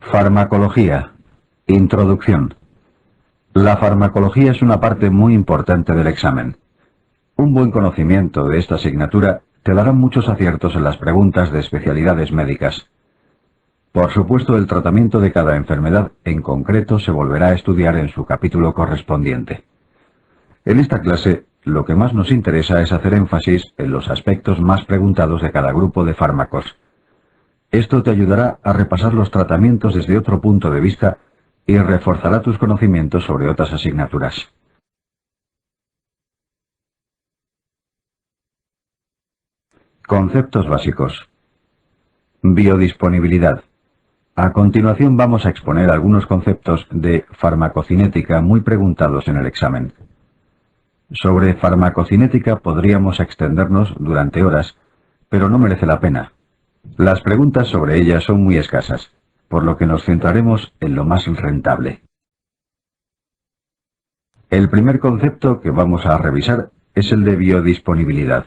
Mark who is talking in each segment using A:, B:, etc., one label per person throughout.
A: Farmacología. Introducción. La farmacología es una parte muy importante del examen. Un buen conocimiento de esta asignatura te dará muchos aciertos en las preguntas de especialidades médicas. Por supuesto, el tratamiento de cada enfermedad en concreto se volverá a estudiar en su capítulo correspondiente. En esta clase, lo que más nos interesa es hacer énfasis en los aspectos más preguntados de cada grupo de fármacos. Esto te ayudará a repasar los tratamientos desde otro punto de vista y reforzará tus conocimientos sobre otras asignaturas. Conceptos básicos. Biodisponibilidad. A continuación vamos a exponer algunos conceptos de farmacocinética muy preguntados en el examen. Sobre farmacocinética podríamos extendernos durante horas, pero no merece la pena. Las preguntas sobre ella son muy escasas, por lo que nos centraremos en lo más rentable. El primer concepto que vamos a revisar es el de biodisponibilidad.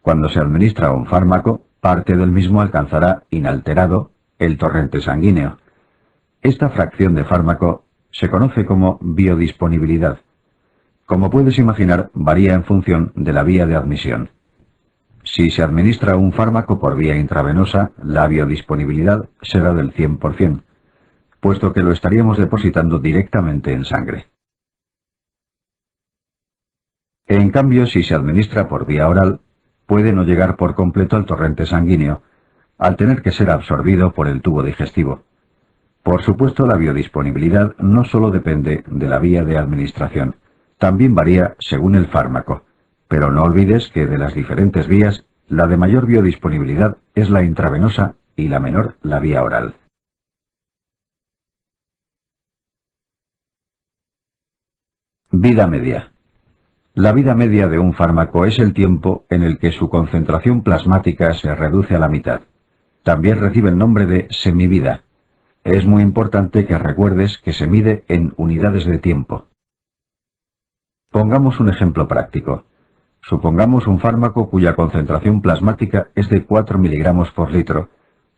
A: Cuando se administra un fármaco, parte del mismo alcanzará inalterado el torrente sanguíneo. Esta fracción de fármaco se conoce como biodisponibilidad. Como puedes imaginar, varía en función de la vía de admisión. Si se administra un fármaco por vía intravenosa, la biodisponibilidad será del 100%, puesto que lo estaríamos depositando directamente en sangre. En cambio, si se administra por vía oral, puede no llegar por completo al torrente sanguíneo, al tener que ser absorbido por el tubo digestivo. Por supuesto, la biodisponibilidad no solo depende de la vía de administración, también varía según el fármaco. Pero no olvides que de las diferentes vías, la de mayor biodisponibilidad es la intravenosa y la menor la vía oral. Vida media. La vida media de un fármaco es el tiempo en el que su concentración plasmática se reduce a la mitad. También recibe el nombre de semivida. Es muy importante que recuerdes que se mide en unidades de tiempo. Pongamos un ejemplo práctico. Supongamos un fármaco cuya concentración plasmática es de 4 miligramos por litro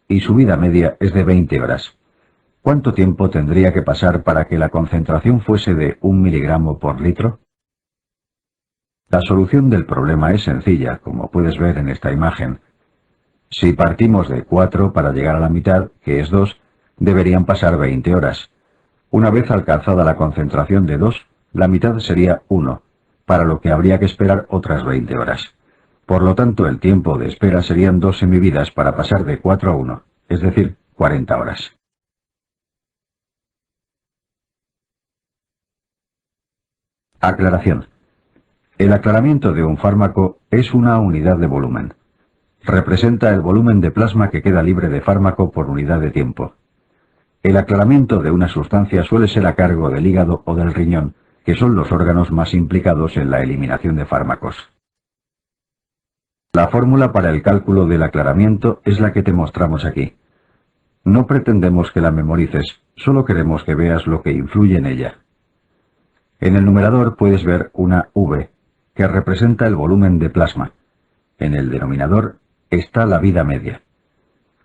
A: y su vida media es de 20 horas. ¿Cuánto tiempo tendría que pasar para que la concentración fuese de 1 miligramo por litro? La solución del problema es sencilla, como puedes ver en esta imagen. Si partimos de 4 para llegar a la mitad, que es 2, deberían pasar 20 horas. Una vez alcanzada la concentración de 2, la mitad sería 1. Para lo que habría que esperar otras 20 horas. Por lo tanto, el tiempo de espera serían 2 semividas para pasar de 4 a 1, es decir, 40 horas. Aclaración. El aclaramiento de un fármaco es una unidad de volumen. Representa el volumen de plasma que queda libre de fármaco por unidad de tiempo. El aclaramiento de una sustancia suele ser a cargo del hígado o del riñón, que son los órganos más implicados en la eliminación de fármacos. La fórmula para el cálculo del aclaramiento es la que te mostramos aquí. No pretendemos que la memorices, solo queremos que veas lo que influye en ella. En el numerador puedes ver una V, que representa el volumen de plasma. En el denominador está la vida media.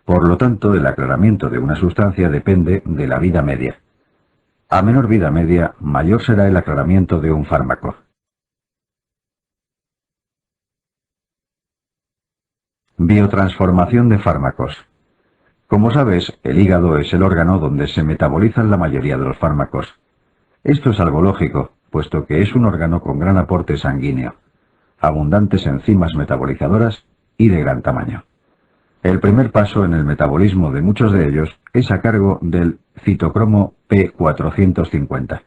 A: Por lo tanto, el aclaramiento de una sustancia depende de la vida media. A menor vida media, mayor será el aclaramiento de un fármaco. Biotransformación de fármacos. Como sabes, el hígado es el órgano donde se metabolizan la mayoría de los fármacos. Esto es algo lógico, puesto que es un órgano con gran aporte sanguíneo, abundantes enzimas metabolizadoras y de gran tamaño. El primer paso en el metabolismo de muchos de ellos es a cargo del citocromo P450,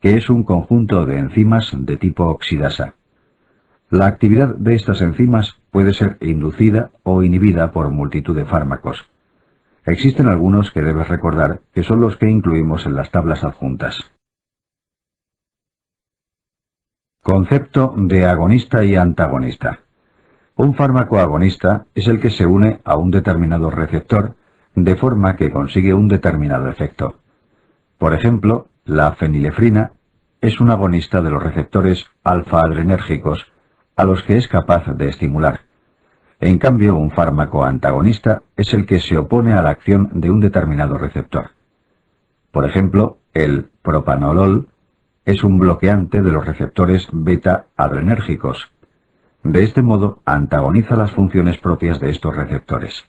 A: que es un conjunto de enzimas de tipo oxidasa. La actividad de estas enzimas puede ser inducida o inhibida por multitud de fármacos. Existen algunos que debes recordar que son los que incluimos en las tablas adjuntas. Concepto de agonista y antagonista. Un fármaco agonista es el que se une a un determinado receptor de forma que consigue un determinado efecto. Por ejemplo, la fenilefrina es un agonista de los receptores alfa-adrenérgicos a los que es capaz de estimular. En cambio, un fármaco antagonista es el que se opone a la acción de un determinado receptor. Por ejemplo, el propanolol es un bloqueante de los receptores beta-adrenérgicos. De este modo, antagoniza las funciones propias de estos receptores.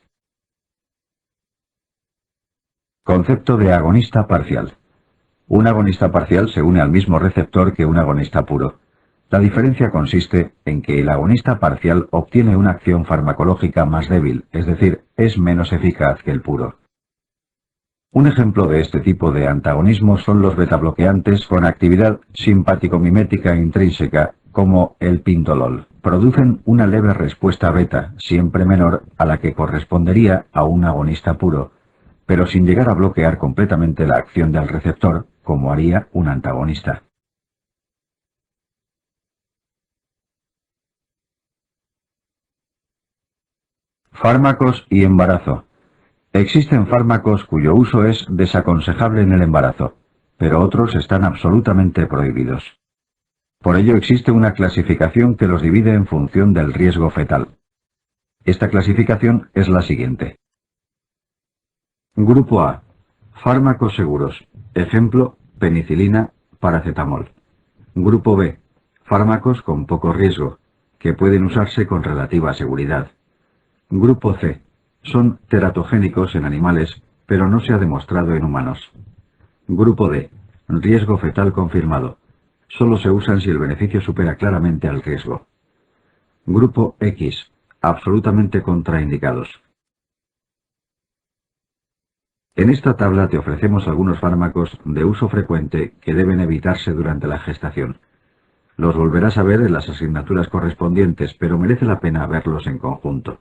A: Concepto de agonista parcial. Un agonista parcial se une al mismo receptor que un agonista puro. La diferencia consiste en que el agonista parcial obtiene una acción farmacológica más débil, es decir, es menos eficaz que el puro. Un ejemplo de este tipo de antagonismo son los betabloqueantes con actividad simpático-mimética intrínseca, como el pindolol. Producen una leve respuesta beta, siempre menor a la que correspondería a un agonista puro, pero sin llegar a bloquear completamente la acción del receptor, como haría un antagonista. Fármacos y embarazo. Existen fármacos cuyo uso es desaconsejable en el embarazo, pero otros están absolutamente prohibidos. Por ello existe una clasificación que los divide en función del riesgo fetal. Esta clasificación es la siguiente. Grupo A. Fármacos seguros. Ejemplo, penicilina, paracetamol. Grupo B. Fármacos con poco riesgo, que pueden usarse con relativa seguridad. Grupo C. Son teratogénicos en animales, pero no se ha demostrado en humanos. Grupo D. Riesgo fetal confirmado. Solo se usan si el beneficio supera claramente al riesgo. Grupo X. Absolutamente contraindicados. En esta tabla te ofrecemos algunos fármacos de uso frecuente que deben evitarse durante la gestación. Los volverás a ver en las asignaturas correspondientes, pero merece la pena verlos en conjunto.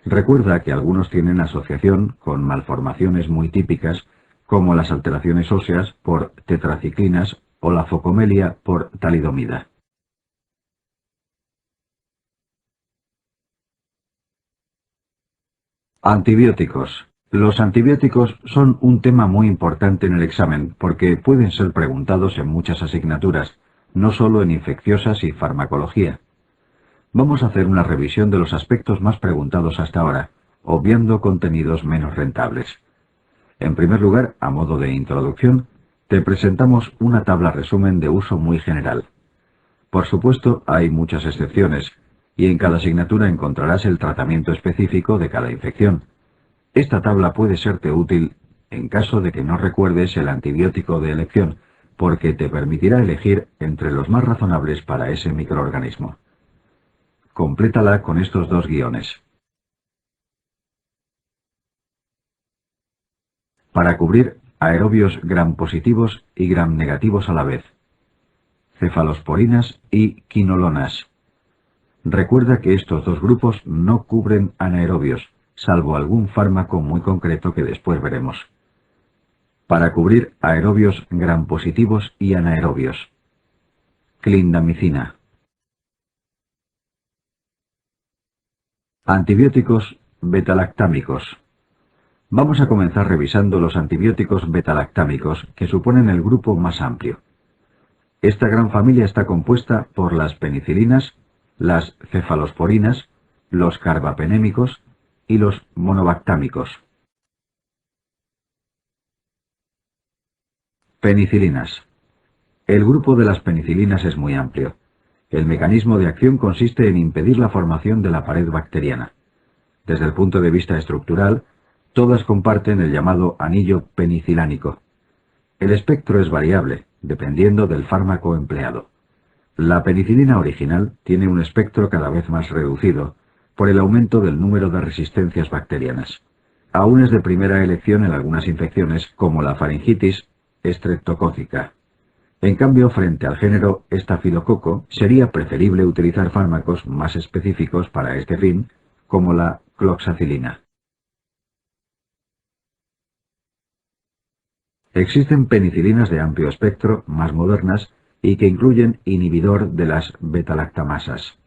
A: Recuerda que algunos tienen asociación con malformaciones muy típicas, como las alteraciones óseas por tetraciclinas o la focomelia por talidomida. Antibióticos. Los antibióticos son un tema muy importante en el examen porque pueden ser preguntados en muchas asignaturas, no solo en infecciosas y farmacología. Vamos a hacer una revisión de los aspectos más preguntados hasta ahora, obviando contenidos menos rentables. En primer lugar, a modo de introducción, te presentamos una tabla resumen de uso muy general. Por supuesto, hay muchas excepciones, y en cada asignatura encontrarás el tratamiento específico de cada infección. Esta tabla puede serte útil en caso de que no recuerdes el antibiótico de elección, porque te permitirá elegir entre los más razonables para ese microorganismo. Complétala con estos dos guiones. Para cubrir aerobios gram positivos y gram negativos a la vez. Cefalosporinas y quinolonas. Recuerda que estos dos grupos no cubren anaerobios, salvo algún fármaco muy concreto que después veremos. Para cubrir aerobios gram positivos y anaerobios. Clindamicina. Antibióticos betalactámicos. Vamos a comenzar revisando los antibióticos betalactámicos, que suponen el grupo más amplio. Esta gran familia está compuesta por las penicilinas, las cefalosporinas, los carbapenémicos y los monobactámicos. Penicilinas. El grupo de las penicilinas es muy amplio. El mecanismo de acción consiste en impedir la formación de la pared bacteriana. Desde el punto de vista estructural, todas comparten el llamado anillo penicilánico. El espectro es variable, dependiendo del fármaco empleado. La penicilina original tiene un espectro cada vez más reducido, por el aumento del número de resistencias bacterianas. Aún es de primera elección en algunas infecciones, como la faringitis estreptocócica. En cambio, frente al género estafilococo, sería preferible utilizar fármacos más específicos para este fin, como la cloxacilina. Existen penicilinas de amplio espectro, más modernas, y que incluyen inhibidor de las betalactamasas.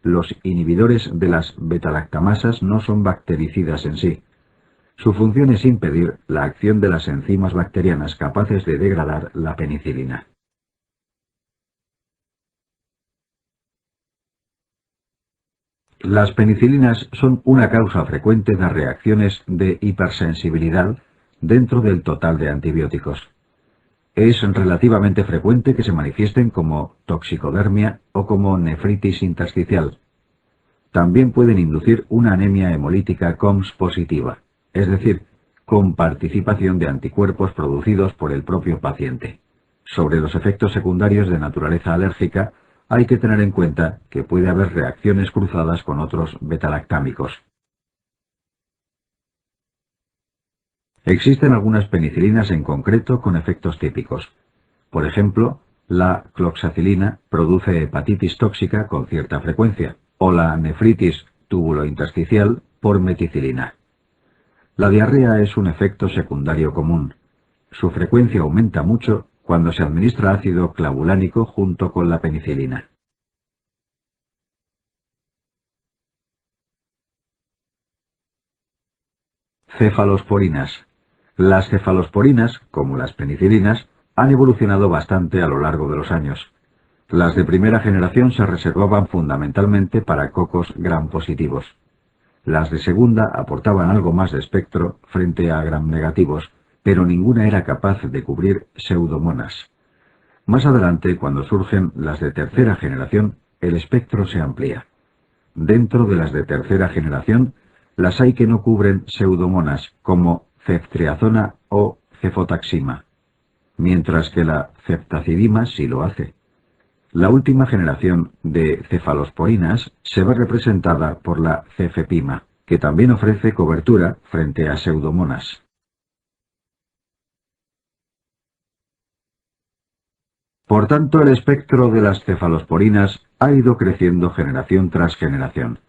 A: Los inhibidores de las betalactamasas no son bactericidas en sí. Su función es impedir la acción de las enzimas bacterianas capaces de degradar la penicilina. Las penicilinas son una causa frecuente de reacciones de hipersensibilidad dentro del total de antibióticos. Es relativamente frecuente que se manifiesten como toxicodermia o como nefritis intersticial. También pueden inducir una anemia hemolítica COMS positiva, es decir, con participación de anticuerpos producidos por el propio paciente. Sobre los efectos secundarios de naturaleza alérgica, hay que tener en cuenta que puede haber reacciones cruzadas con otros betalactámicos. Existen algunas penicilinas en concreto con efectos típicos. Por ejemplo, la cloxacilina produce hepatitis tóxica con cierta frecuencia, o la nefritis túbulo-intersticial por meticilina. La diarrea es un efecto secundario común. Su frecuencia aumenta mucho cuando se administra ácido clavulánico junto con la penicilina. Cefalosporinas. Las cefalosporinas, como las penicilinas, han evolucionado bastante a lo largo de los años. Las de primera generación se reservaban fundamentalmente para cocos gram positivos. Las de segunda aportaban algo más de espectro frente a gram negativos, pero ninguna era capaz de cubrir pseudomonas. Más adelante, cuando surgen las de tercera generación, el espectro se amplía. Dentro de las de tercera generación, las hay que no cubren pseudomonas, como ceftriaxona o cefotaxima, mientras que la ceftazidima sí lo hace. La última generación de cefalosporinas se ve representada por la cefepima, que también ofrece cobertura frente a pseudomonas. Por tanto, el espectro de las cefalosporinas ha ido creciendo generación tras generación.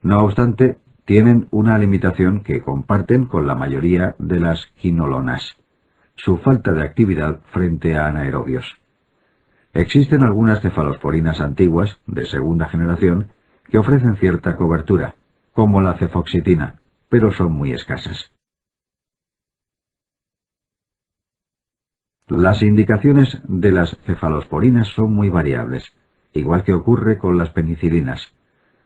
A: No obstante, tienen una limitación que comparten con la mayoría de las quinolonas: su falta de actividad frente a anaerobios. Existen algunas cefalosporinas antiguas, de segunda generación, que ofrecen cierta cobertura, como la cefoxitina, pero son muy escasas. Las indicaciones de las cefalosporinas son muy variables, igual que ocurre con las penicilinas.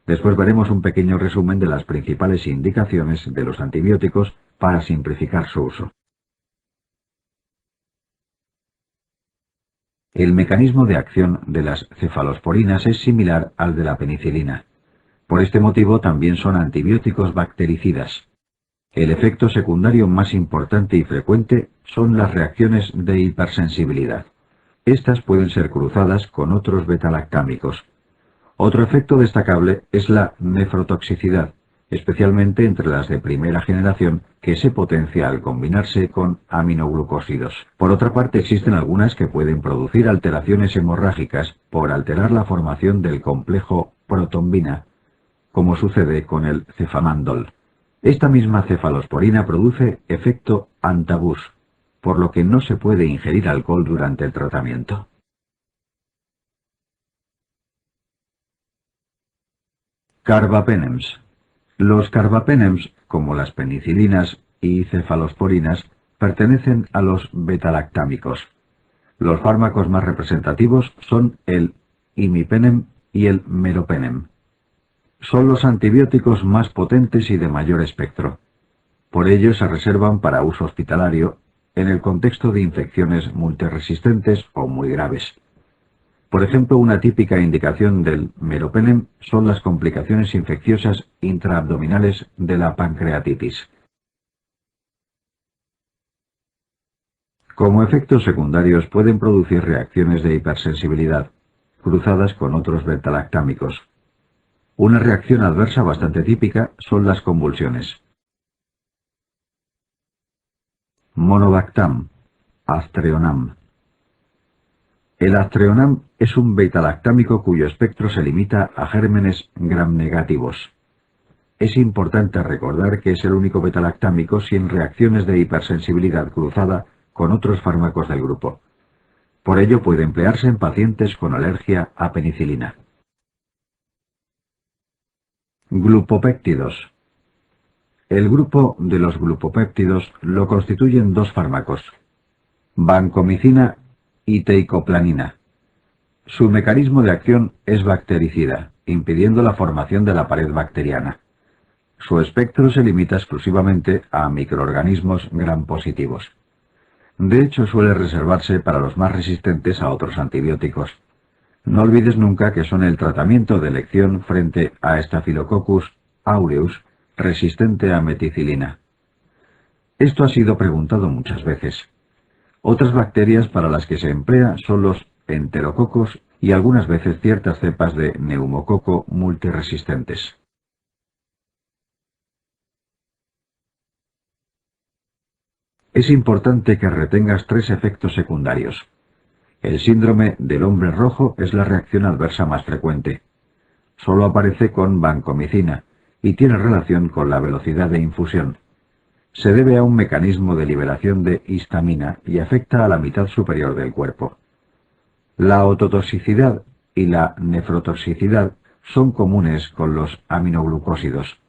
A: Después veremos un pequeño resumen de las principales indicaciones de los antibióticos para simplificar su uso. El mecanismo de acción de las cefalosporinas es similar al de la penicilina. Por este motivo también son antibióticos bactericidas. El efecto secundario más importante y frecuente son las reacciones de hipersensibilidad. Estas pueden ser cruzadas con otros betalactámicos. Otro efecto destacable es la nefrotoxicidad, especialmente entre las de primera generación, que se potencia al combinarse con aminoglucósidos. Por otra parte, existen algunas que pueden producir alteraciones hemorrágicas por alterar la formación del complejo protombina, como sucede con el cefamandol. Esta misma cefalosporina produce efecto antabús, por lo que no se puede ingerir alcohol durante el tratamiento. Carbapenems. Los carbapenems, como las penicilinas y cefalosporinas, pertenecen a los betalactámicos. Los fármacos más representativos son el imipenem y el meropenem. Son los antibióticos más potentes y de mayor espectro. Por ello se reservan para uso hospitalario en el contexto de infecciones multiresistentes o muy graves. Por ejemplo, una típica indicación del meropenem son las complicaciones infecciosas intraabdominales de la pancreatitis. Como efectos secundarios pueden producir reacciones de hipersensibilidad, cruzadas con otros betalactámicos. Una reacción adversa bastante típica son las convulsiones. Monobactam, Aztreonam. El Aztreonam es un betalactámico cuyo espectro se limita a gérmenes gram negativos. Es importante recordar que es el único betalactámico sin reacciones de hipersensibilidad cruzada con otros fármacos del grupo. Por ello puede emplearse en pacientes con alergia a penicilina. Glupopéptidos. El grupo de los glupopéptidos lo constituyen dos fármacos: vancomicina y teicoplanina. Su mecanismo de acción es bactericida. impidiendo la formación de la pared bacteriana. Su espectro se limita exclusivamente a microorganismos gram positivos. De hecho, suele reservarse para los más resistentes a otros antibióticos. No olvides nunca que son el tratamiento de elección frente a Staphylococcus aureus, resistente a meticilina. Esto ha sido preguntado muchas veces. Otras bacterias para las que se emplea son los enterococos y algunas veces ciertas cepas de neumococo multiresistentes. Es importante que retengas 3 efectos secundarios. El síndrome del hombre rojo es la reacción adversa más frecuente. Solo aparece con vancomicina y tiene relación con la velocidad de infusión. Se debe a un mecanismo de liberación de histamina y afecta a la mitad superior del cuerpo. La ototoxicidad y la nefrotoxicidad son comunes con los aminoglucósidos.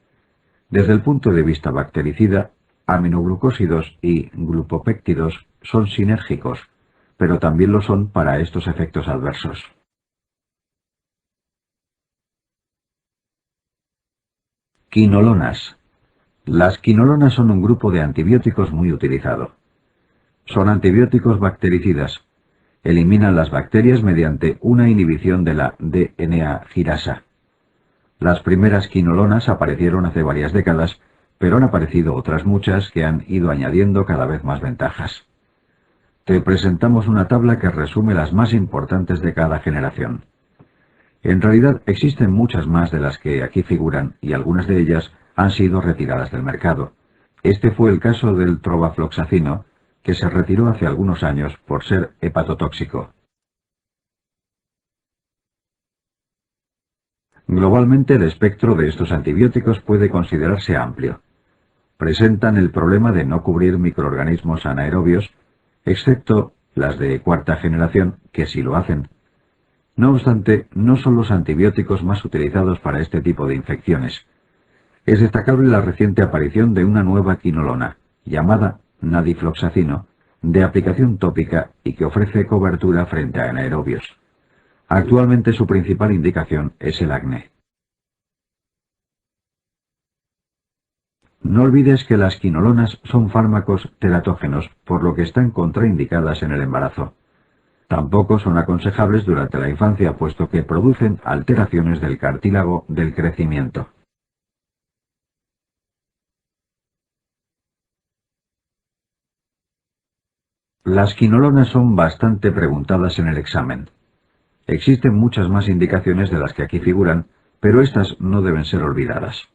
A: Desde el punto de vista bactericida, aminoglucósidos y glupopéptidos son sinérgicos, pero también lo son para estos efectos adversos. Quinolonas. Las quinolonas son un grupo de antibióticos muy utilizado. Son antibióticos bactericidas. Eliminan las bacterias mediante una inhibición de la DNA girasa. Las primeras quinolonas aparecieron hace varias décadas, pero han aparecido otras muchas que han ido añadiendo cada vez más ventajas. Te presentamos una tabla que resume las más importantes de cada generación. En realidad existen muchas más de las que aquí figuran y algunas de ellas han sido retiradas del mercado. Este fue el caso del trovafloxacino, que se retiró hace algunos años por ser hepatotóxico. Globalmente el espectro de estos antibióticos puede considerarse amplio. Presentan el problema de no cubrir microorganismos anaerobios, excepto las de cuarta generación, que sí lo hacen. No obstante, no son los antibióticos más utilizados para este tipo de infecciones. Es destacable la reciente aparición de una nueva quinolona, llamada nadifloxacino, de aplicación tópica y que ofrece cobertura frente a anaerobios. Actualmente su principal indicación es el acné. No olvides que las quinolonas son fármacos teratógenos, por lo que están contraindicadas en el embarazo. Tampoco son aconsejables durante la infancia, puesto que producen alteraciones del cartílago del crecimiento. Las quinolonas son bastante preguntadas en el examen. Existen muchas más indicaciones de las que aquí figuran, pero estas no deben ser olvidadas.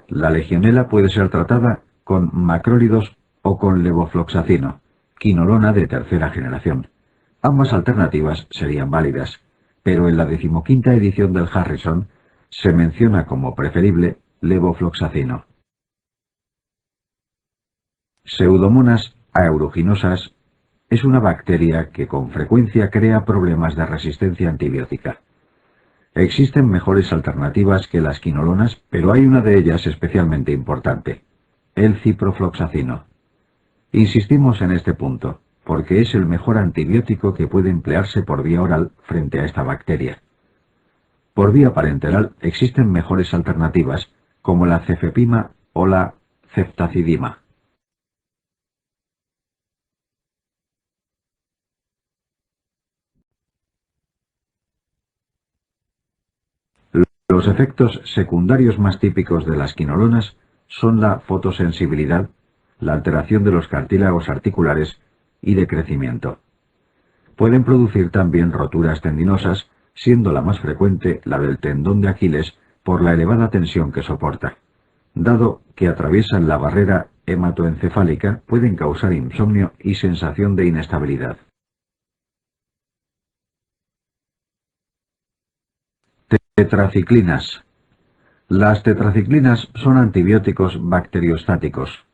A: La legionela puede ser tratada con macrólidos o con levofloxacino, quinolona de tercera generación. Ambas alternativas serían válidas, pero en la 15ª edición del Harrison se menciona como preferible levofloxacino. Pseudomonas aeruginosas es una bacteria que con frecuencia crea problemas de resistencia antibiótica. Existen mejores alternativas que las quinolonas, pero hay una de ellas especialmente importante, el ciprofloxacino. Insistimos en este punto, porque es el mejor antibiótico que puede emplearse por vía oral frente a esta bacteria. Por vía parenteral existen mejores alternativas, como la cefepima o la ceftazidima. Los efectos secundarios más típicos de las quinolonas son la fotosensibilidad, la alteración de los cartílagos articulares y de crecimiento. Pueden producir también roturas tendinosas, siendo la más frecuente la del tendón de Aquiles por la elevada tensión que soporta. Dado que atraviesan la barrera hematoencefálica, pueden causar insomnio y sensación de inestabilidad. Tetraciclinas. Las tetraciclinas son antibióticos bacteriostáticos.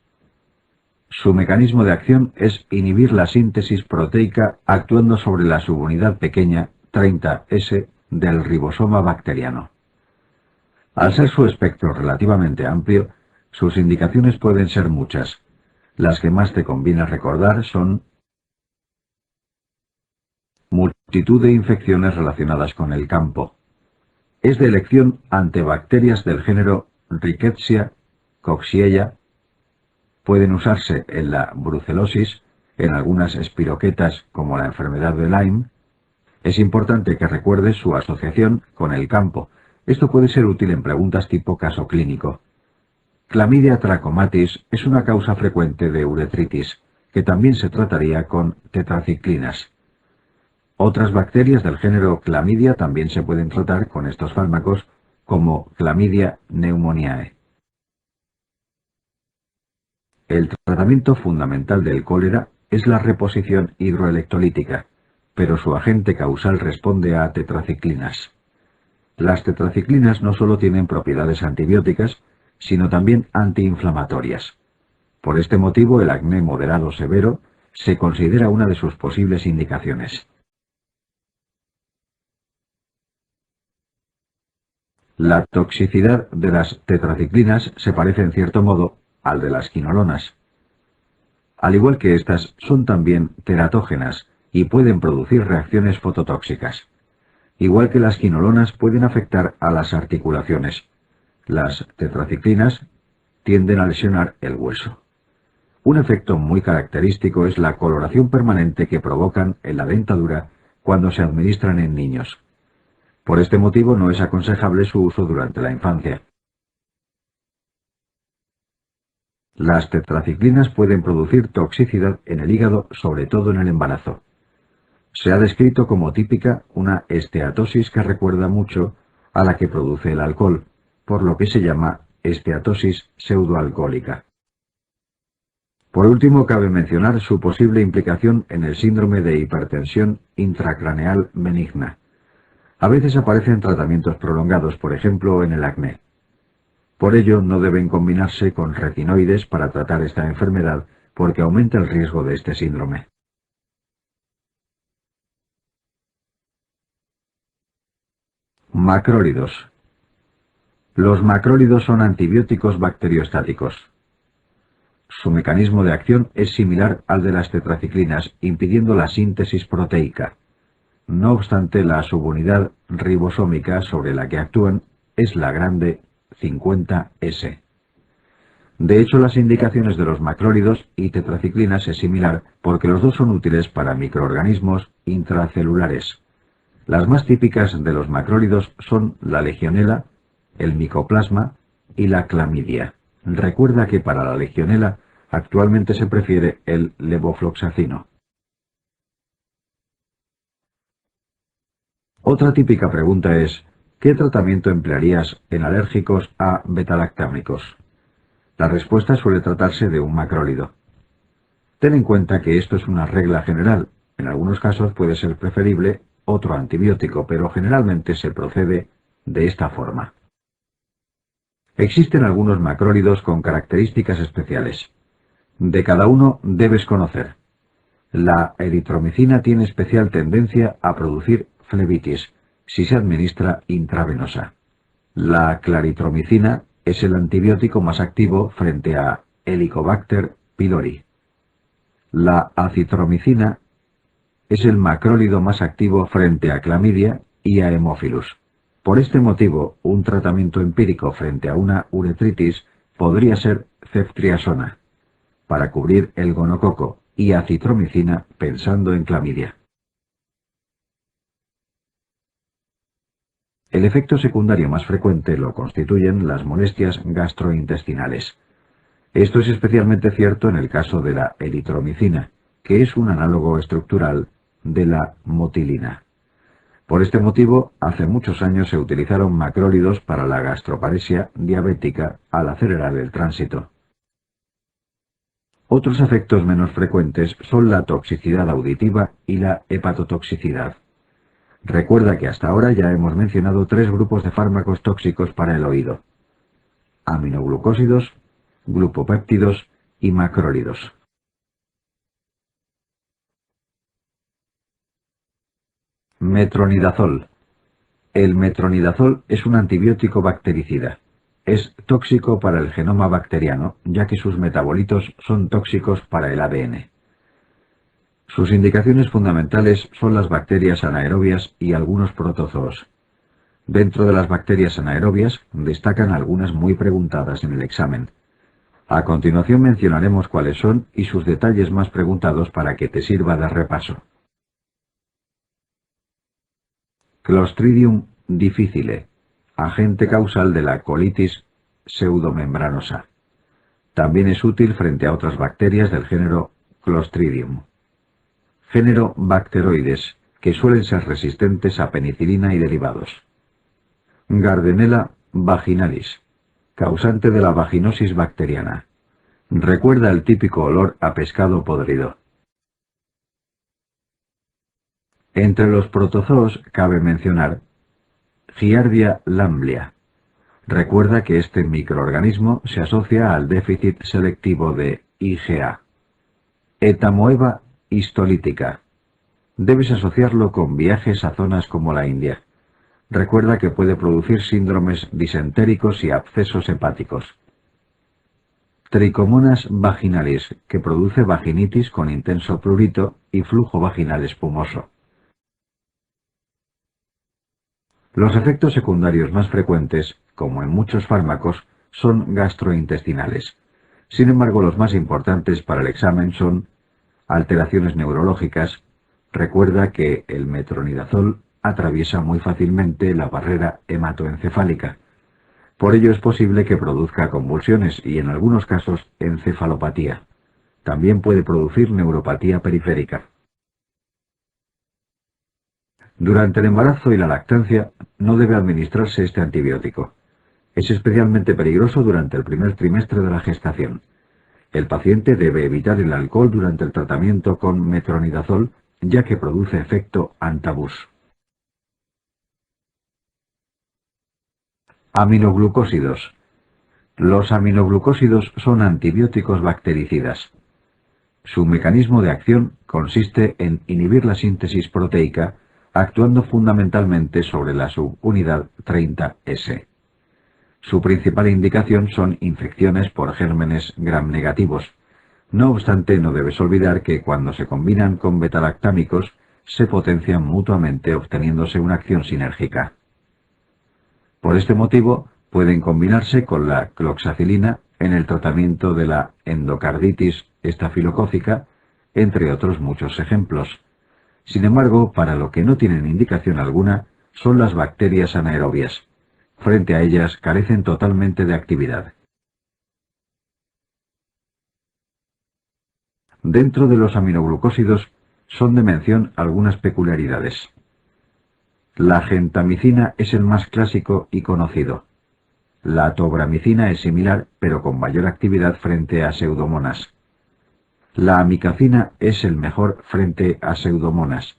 A: Su mecanismo de acción es inhibir la síntesis proteica actuando sobre la subunidad pequeña 30S del ribosoma bacteriano. Al ser su espectro relativamente amplio, sus indicaciones pueden ser muchas. Las que más te conviene recordar son multitud de infecciones relacionadas con el campo, Es de elección ante bacterias del género Rickettsia, Coxiella. Pueden usarse en la brucelosis, en algunas espiroquetas como la enfermedad de Lyme. Es importante que recuerdes su asociación con el campo. Esto puede ser útil en preguntas tipo caso clínico. Chlamydia trachomatis es una causa frecuente de uretritis, que también se trataría con tetraciclinas. Otras bacterias del género Chlamydia también se pueden tratar con estos fármacos, como Chlamydia pneumoniae. El tratamiento fundamental del cólera es la reposición hidroelectrolítica, pero su agente causal responde a tetraciclinas. Las tetraciclinas no solo tienen propiedades antibióticas, sino también antiinflamatorias. Por este motivo, el acné moderado severo se considera una de sus posibles indicaciones. La toxicidad de las tetraciclinas se parece en cierto modo al de las quinolonas. Al igual que estas, son también teratógenas y pueden producir reacciones fototóxicas. Igual que las quinolonas pueden afectar a las articulaciones. Las tetraciclinas tienden a lesionar el hueso. Un efecto muy característico es la coloración permanente que provocan en la dentadura cuando se administran en niños. Por este motivo no es aconsejable su uso durante la infancia. Las tetraciclinas pueden producir toxicidad en el hígado, sobre todo en el embarazo. Se ha descrito como típica una esteatosis que recuerda mucho a la que produce el alcohol, por lo que se llama esteatosis pseudoalcohólica. Por último, cabe mencionar su posible implicación en el síndrome de hipertensión intracraneal benigna. A veces aparecen tratamientos prolongados, por ejemplo, en el acné. Por ello, no deben combinarse con retinoides para tratar esta enfermedad, porque aumenta el riesgo de este síndrome. Macrólidos. Los macrólidos son antibióticos bacteriostáticos. Su mecanismo de acción es similar al de las tetraciclinas, impidiendo la síntesis proteica. No obstante, la subunidad ribosómica sobre la que actúan es la grande 50S. De hecho, las indicaciones de los macrólidos y tetraciclinas es similar porque los dos son útiles para microorganismos intracelulares. Las más típicas de los macrólidos son la legionela, el micoplasma y la clamidia. Recuerda que para la legionela actualmente se prefiere el levofloxacino. Otra típica pregunta es, ¿qué tratamiento emplearías en alérgicos a betalactámicos? La respuesta suele tratarse de un macrólido. Ten en cuenta que esto es una regla general. En algunos casos puede ser preferible otro antibiótico, pero generalmente se procede de esta forma. Existen algunos macrólidos con características especiales. De cada uno debes conocer. La eritromicina tiene especial tendencia a producir flebitis si se administra intravenosa. La claritromicina es el antibiótico más activo frente a Helicobacter pylori. La acitromicina es el macrólido más activo frente a clamidia y a Haemophilus. Por este motivo, un tratamiento empírico frente a una uretritis podría ser ceftriaxona, para cubrir el gonococo, y acitromicina pensando en clamidia. El efecto secundario más frecuente lo constituyen las molestias gastrointestinales. Esto es especialmente cierto en el caso de la eritromicina, que es un análogo estructural de la motilina. Por este motivo, hace muchos años se utilizaron macrólidos para la gastroparesia diabética al acelerar el tránsito. Otros efectos menos frecuentes son la toxicidad auditiva y la hepatotoxicidad. Recuerda que hasta ahora ya hemos mencionado 3 grupos de fármacos tóxicos para el oído: aminoglucósidos, glupopéptidos y macrólidos. Metronidazol. El metronidazol es un antibiótico bactericida. Es tóxico para el genoma bacteriano, ya que sus metabolitos son tóxicos para el ADN. Sus indicaciones fundamentales son las bacterias anaerobias y algunos protozoos. Dentro de las bacterias anaerobias destacan algunas muy preguntadas en el examen. A continuación mencionaremos cuáles son y sus detalles más preguntados para que te sirva de repaso. Clostridium difficile, agente causal de la colitis pseudomembranosa. También es útil frente a otras bacterias del género Clostridium. Género Bacteroides, que suelen ser resistentes a penicilina y derivados. Gardnerella vaginalis, causante de la vaginosis bacteriana. Recuerda el típico olor a pescado podrido. Entre los protozoos cabe mencionar Giardia lamblia. Recuerda que este microorganismo se asocia al déficit selectivo de IgA. Etamoeba histolítica. Debes asociarlo con viajes a zonas como la India. Recuerda que puede producir síndromes disentéricos y abscesos hepáticos. Trichomonas vaginalis, que produce vaginitis con intenso prurito y flujo vaginal espumoso. Los efectos secundarios más frecuentes, como en muchos fármacos, son gastrointestinales. Sin embargo, los más importantes para el examen son alteraciones neurológicas. Recuerda que el metronidazol atraviesa muy fácilmente la barrera hematoencefálica. Por ello es posible que produzca convulsiones y en algunos casos encefalopatía. También puede producir neuropatía periférica. Durante el embarazo y la lactancia no debe administrarse este antibiótico. Es especialmente peligroso durante el primer trimestre de la gestación. El paciente debe evitar el alcohol durante el tratamiento con metronidazol, ya que produce efecto antabús. Aminoglucósidos. Los aminoglucósidos son antibióticos bactericidas. Su mecanismo de acción consiste en inhibir la síntesis proteica, actuando fundamentalmente sobre la subunidad 30S. Su principal indicación son infecciones por gérmenes gram negativos. No obstante, no debes olvidar que cuando se combinan con betalactámicos, se potencian mutuamente obteniéndose una acción sinérgica. Por este motivo, pueden combinarse con la cloxacilina en el tratamiento de la endocarditis estafilocócica, entre otros muchos ejemplos. Sin embargo, para lo que no tienen indicación alguna, son las bacterias anaerobias. Frente a ellas carecen totalmente de actividad. Dentro de los aminoglucósidos son de mención algunas peculiaridades. La gentamicina es el más clásico y conocido. La tobramicina es similar, pero con mayor actividad frente a pseudomonas. La amicacina es el mejor frente a pseudomonas,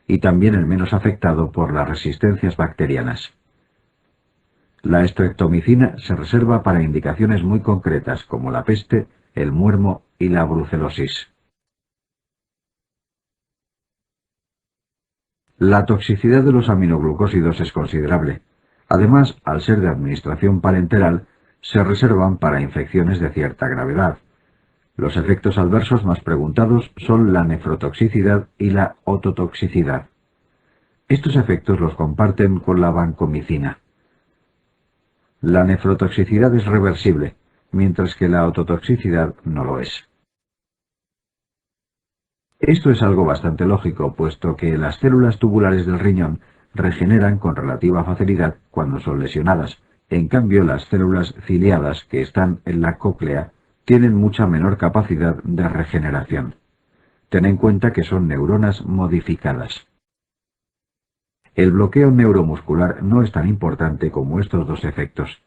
A: y también el menos afectado por las resistencias bacterianas. La estreptomicina se reserva para indicaciones muy concretas como la peste, el muermo y la brucelosis. La toxicidad de los aminoglucósidos es considerable. Además, al ser de administración parenteral, se reservan para infecciones de cierta gravedad. Los efectos adversos más preguntados son la nefrotoxicidad y la ototoxicidad. Estos efectos los comparten con la vancomicina. La nefrotoxicidad es reversible, mientras que la ototoxicidad no lo es. Esto es algo bastante lógico, puesto que las células tubulares del riñón regeneran con relativa facilidad cuando son lesionadas. En cambio, las células ciliadas que están en la cóclea tienen mucha menor capacidad de regeneración. Ten en cuenta que son neuronas modificadas. El bloqueo neuromuscular no es tan importante como estos dos efectos,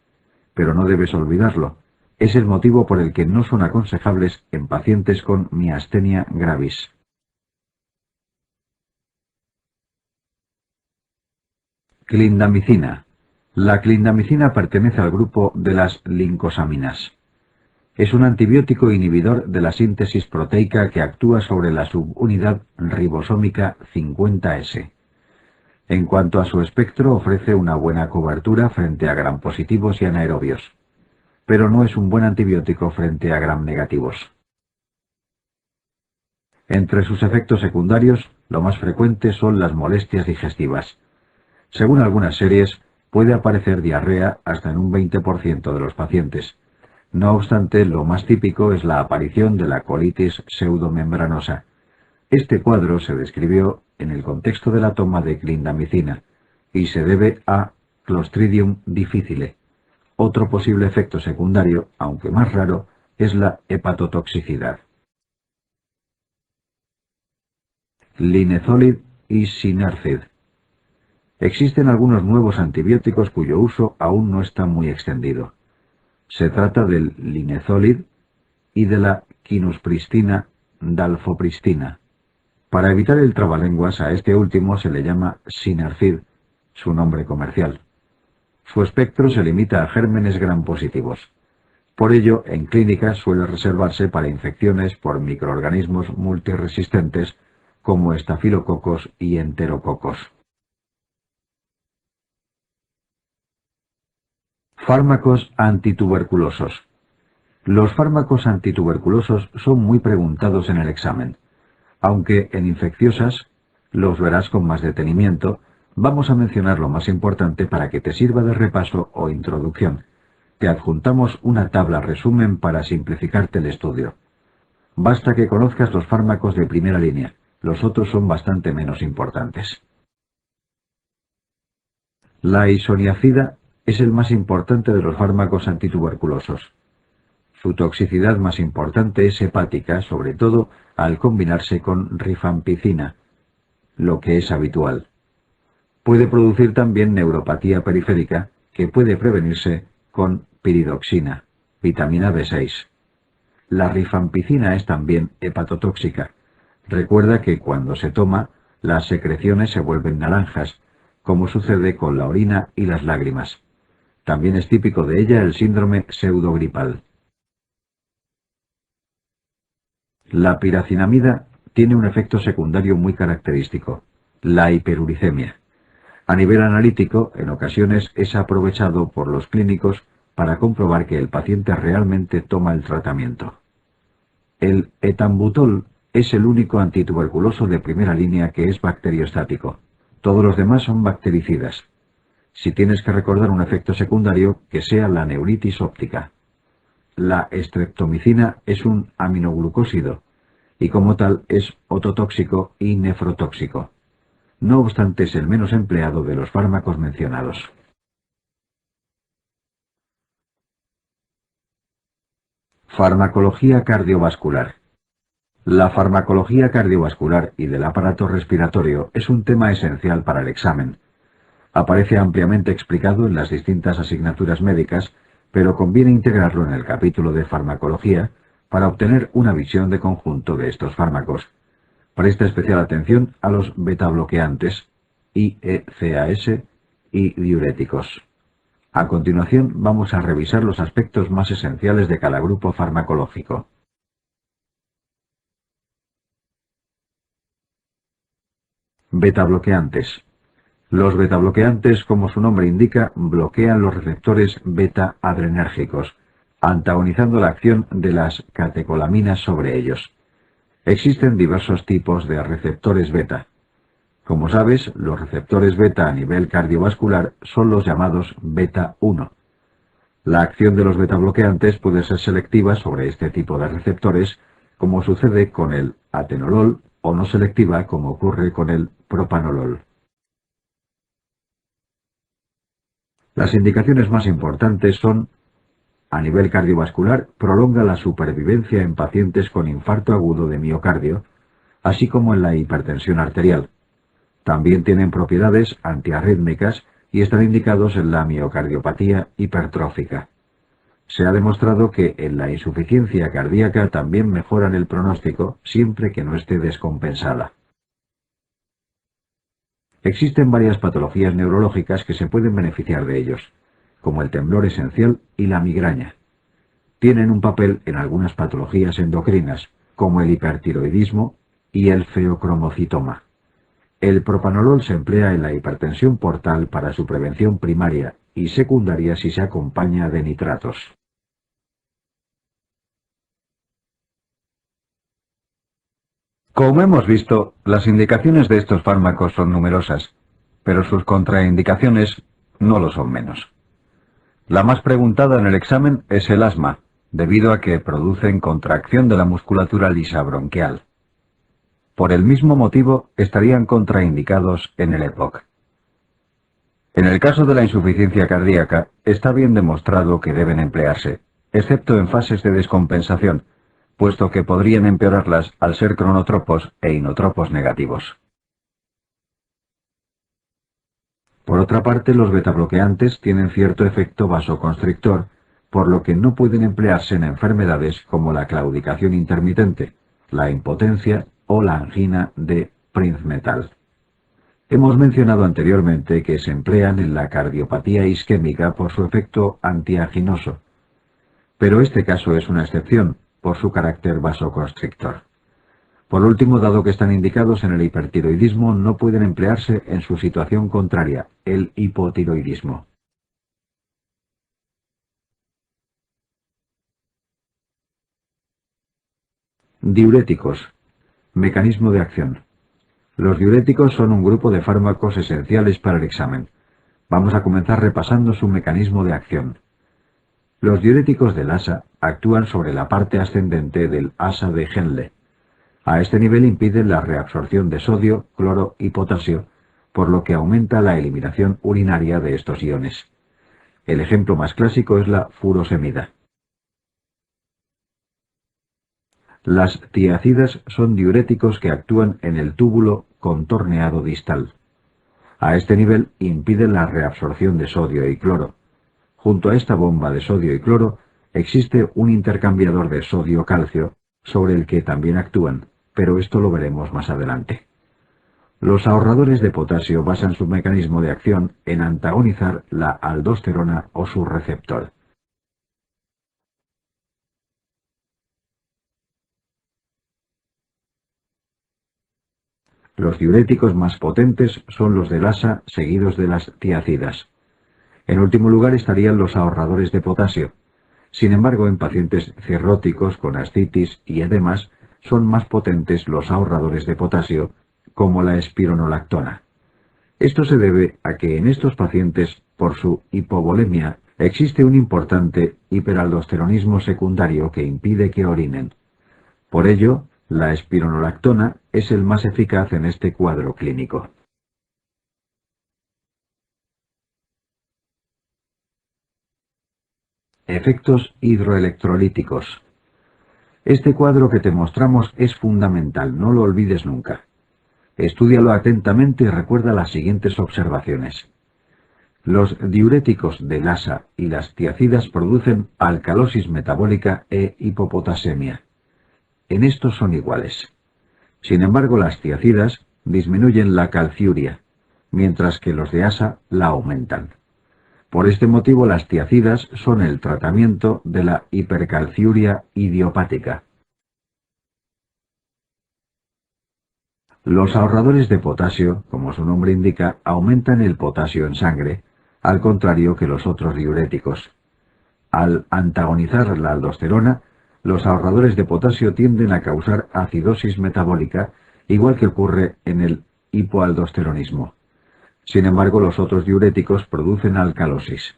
A: pero no debes olvidarlo. Es el motivo por el que no son aconsejables en pacientes con miastenia gravis. Clindamicina. La clindamicina pertenece al grupo de las lincosaminas. Es un antibiótico inhibidor de la síntesis proteica que actúa sobre la subunidad ribosómica 50S. En cuanto a su espectro, ofrece una buena cobertura frente a gram positivos y anaerobios, pero no es un buen antibiótico frente a gram negativos. Entre sus efectos secundarios, lo más frecuente son las molestias digestivas. Según algunas series, puede aparecer diarrea hasta en un 20% de los pacientes. No obstante, lo más típico es la aparición de la colitis pseudomembranosa. Este cuadro se describió en el contexto de la toma de clindamicina y se debe a Clostridium difficile. Otro posible efecto secundario, aunque más raro, es la hepatotoxicidad. Linezolid y Sinercid. Existen algunos nuevos antibióticos cuyo uso aún no está muy extendido. Se trata del linezolid y de la quinaspristina dalfopristina. Para evitar el trabalenguas a este último se le llama Sinercid, su nombre comercial. Su espectro se limita a gérmenes gram positivos. Por ello, en clínica suele reservarse para infecciones por microorganismos multiresistentes como estafilococos y enterococos. Fármacos antituberculosos. Los fármacos antituberculosos son muy preguntados en el examen. Aunque en infecciosas los verás con más detenimiento, vamos a mencionar lo más importante para que te sirva de repaso o introducción. Te adjuntamos una tabla resumen para simplificarte el estudio. Basta que conozcas los fármacos de primera línea, los otros son bastante menos importantes. La isoniazida es el más importante de los fármacos antituberculosos. Su toxicidad más importante es hepática, sobre todo al combinarse con rifampicina, lo que es habitual. Puede producir también neuropatía periférica, que puede prevenirse con piridoxina, vitamina B6. La rifampicina es también hepatotóxica. Recuerda que cuando se toma, las secreciones se vuelven naranjas, como sucede con la orina y las lágrimas. También es típico de ella el síndrome pseudogripal. La piracinamida tiene un efecto secundario muy característico, la hiperuricemia. A nivel analítico, en ocasiones es aprovechado por los clínicos para comprobar que el paciente realmente toma el tratamiento. El etambutol es el único antituberculoso de primera línea que es bacteriostático. Todos los demás son bactericidas. Si tienes que recordar un efecto secundario, que sea la neuritis óptica. La estreptomicina es un aminoglucósido y como tal es ototóxico y nefrotóxico. No obstante, es el menos empleado de los fármacos mencionados. Farmacología cardiovascular. La farmacología cardiovascular y del aparato respiratorio es un tema esencial para el examen. Aparece ampliamente explicado en las distintas asignaturas médicas, pero conviene integrarlo en el capítulo de farmacología para obtener una visión de conjunto de estos fármacos. Presta especial atención a los betabloqueantes, IECAS y diuréticos. A continuación vamos a revisar los aspectos más esenciales de cada grupo farmacológico. Betabloqueantes. Los betabloqueantes, como su nombre indica, bloquean los receptores beta-adrenérgicos, antagonizando la acción de las catecolaminas sobre ellos. Existen diversos tipos de receptores beta. Como sabes, los receptores beta a nivel cardiovascular son los llamados beta-1. La acción de los betabloqueantes puede ser selectiva sobre este tipo de receptores, como sucede con el atenolol, o no selectiva, como ocurre con el propanolol. Las indicaciones más importantes son: a nivel cardiovascular, prolonga la supervivencia en pacientes con infarto agudo de miocardio, así como en la hipertensión arterial. También tienen propiedades antiarrítmicas y están indicados en la miocardiopatía hipertrófica. Se ha demostrado que en la insuficiencia cardíaca también mejoran el pronóstico siempre que no esté descompensada. Existen varias patologías neurológicas que se pueden beneficiar de ellos, como el temblor esencial y la migraña. Tienen un papel en algunas patologías endocrinas, como el hipertiroidismo y el feocromocitoma. El propanolol se emplea en la hipertensión portal para su prevención primaria y secundaria si se acompaña de nitratos. Como hemos visto, las indicaciones de estos fármacos son numerosas, pero sus contraindicaciones no lo son menos. La más preguntada en el examen es el asma, debido a que producen contracción de la musculatura lisa bronquial. Por el mismo motivo, estarían contraindicados en el EPOC. En el caso de la insuficiencia cardíaca, está bien demostrado que deben emplearse, excepto en fases de descompensación, puesto que podrían empeorarlas al ser cronotropos e inotropos negativos. Por otra parte, los betabloqueantes tienen cierto efecto vasoconstrictor, por lo que no pueden emplearse en enfermedades como la claudicación intermitente, la impotencia o la angina de Prinzmetal. Hemos mencionado anteriormente que se emplean en la cardiopatía isquémica por su efecto antianginoso, pero este caso es una excepción por su carácter vasoconstrictor. Por último, dado que están indicados en el hipertiroidismo, no pueden emplearse en su situación contraria, el hipotiroidismo. Diuréticos. Mecanismo de acción. Los diuréticos son un grupo de fármacos esenciales para el examen. Vamos a comenzar repasando su mecanismo de acción. Los diuréticos del asa actúan sobre la parte ascendente del asa de Henle. A este nivel impiden la reabsorción de sodio, cloro y potasio, por lo que aumenta la eliminación urinaria de estos iones. El ejemplo más clásico es la furosemida. Las tiacidas son diuréticos que actúan en el túbulo contorneado distal. A este nivel impiden la reabsorción de sodio y cloro. Junto a esta bomba de sodio y cloro existe un intercambiador de sodio-calcio sobre el que también actúan, pero esto lo veremos más adelante. Los ahorradores de potasio basan su mecanismo de acción en antagonizar la aldosterona o su receptor. Los diuréticos más potentes son los del asa seguidos de las tiacidas. En último lugar estarían los ahorradores de potasio. Sin embargo, en pacientes cirróticos con ascitis y edemas son más potentes los ahorradores de potasio, como la espironolactona. Esto se debe a que en estos pacientes, por su hipovolemia, existe un importante hiperaldosteronismo secundario que impide que orinen. Por ello, la espironolactona es el más eficaz en este cuadro clínico. Efectos hidroelectrolíticos. Este cuadro que te mostramos es fundamental, no lo olvides nunca. Estúdialo atentamente y recuerda las siguientes observaciones. Los diuréticos del asa y las tiacidas producen alcalosis metabólica e hipopotasemia. En estos son iguales. Sin embargo, las tiacidas disminuyen la calciuria, mientras que los de asa la aumentan. Por este motivo, las tiacidas son el tratamiento de la hipercalciuria idiopática. Los ahorradores de potasio, como su nombre indica, aumentan el potasio en sangre, al contrario que los otros diuréticos. Al antagonizar la aldosterona, los ahorradores de potasio tienden a causar acidosis metabólica, igual que ocurre en el hipoaldosteronismo. Sin embargo, los otros diuréticos producen alcalosis.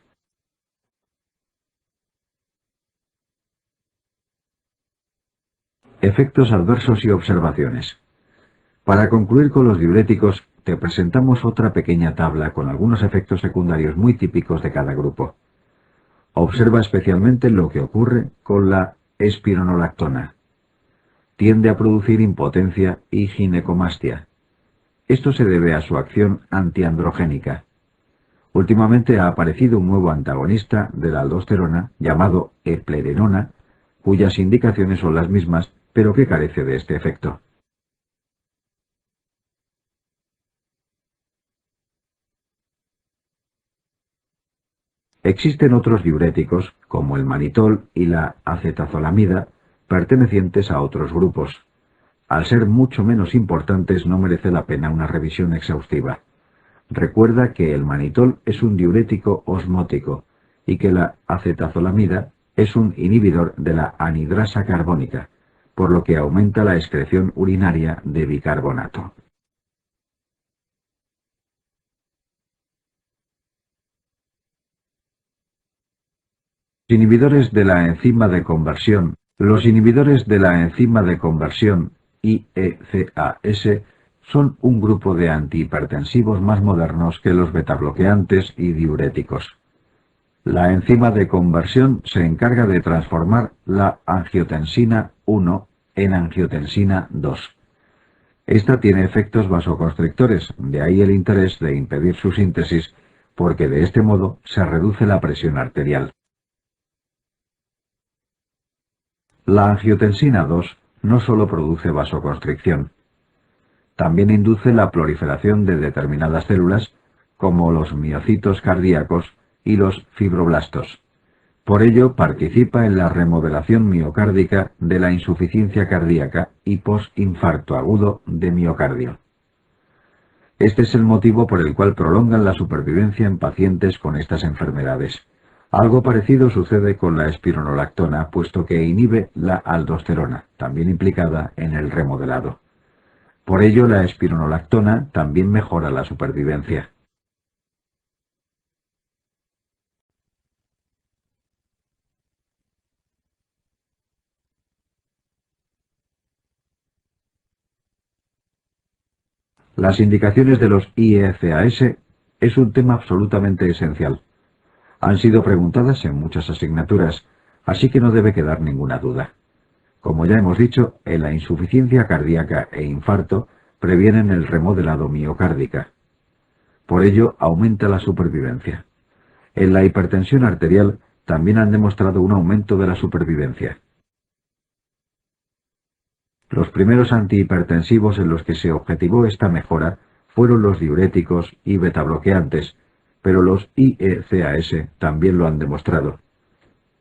A: Efectos adversos y observaciones. Para concluir con los diuréticos, te presentamos otra pequeña tabla con algunos efectos secundarios muy típicos de cada grupo. Observa especialmente lo que ocurre con la espironolactona. Tiende a producir impotencia y ginecomastia. Esto se debe a su acción antiandrogénica. Últimamente ha aparecido un nuevo antagonista de la aldosterona llamado eplerenona, cuyas indicaciones son las mismas, pero que carece de este efecto. Existen otros diuréticos, como el manitol y la acetazolamida, pertenecientes a otros grupos. Al ser mucho menos importantes, no merece la pena una revisión exhaustiva. Recuerda que el manitol es un diurético osmótico y que la acetazolamida es un inhibidor de la anhidrasa carbónica, por lo que aumenta la excreción urinaria de bicarbonato. Inhibidores de la enzima de conversión. Los inhibidores de la enzima de conversión, IECAS, son un grupo de antihipertensivos más modernos que los betabloqueantes y diuréticos. La enzima de conversión se encarga de transformar la angiotensina 1 en angiotensina 2. Esta tiene efectos vasoconstrictores, de ahí el interés de impedir su síntesis, porque de este modo se reduce la presión arterial. La angiotensina 2 no solo produce vasoconstricción, también induce la proliferación de determinadas células, como los miocitos cardíacos y los fibroblastos. Por ello, participa en la remodelación miocárdica de la insuficiencia cardíaca y postinfarto agudo de miocardio. Este es el motivo por el cual prolongan la supervivencia en pacientes con estas enfermedades. Algo parecido sucede con la espironolactona, puesto que inhibe la aldosterona, también implicada en el remodelado. Por ello, la espironolactona también mejora la supervivencia. Las indicaciones de los IECAS es un tema absolutamente esencial. Han sido preguntadas en muchas asignaturas, así que no debe quedar ninguna duda. Como ya hemos dicho, en la insuficiencia cardíaca e infarto previenen el remodelado miocárdica. Por ello, aumenta la supervivencia. En la hipertensión arterial también han demostrado un aumento de la supervivencia. Los primeros antihipertensivos en los que se objetivó esta mejora fueron los diuréticos y betabloqueantes, pero los IECAS también lo han demostrado.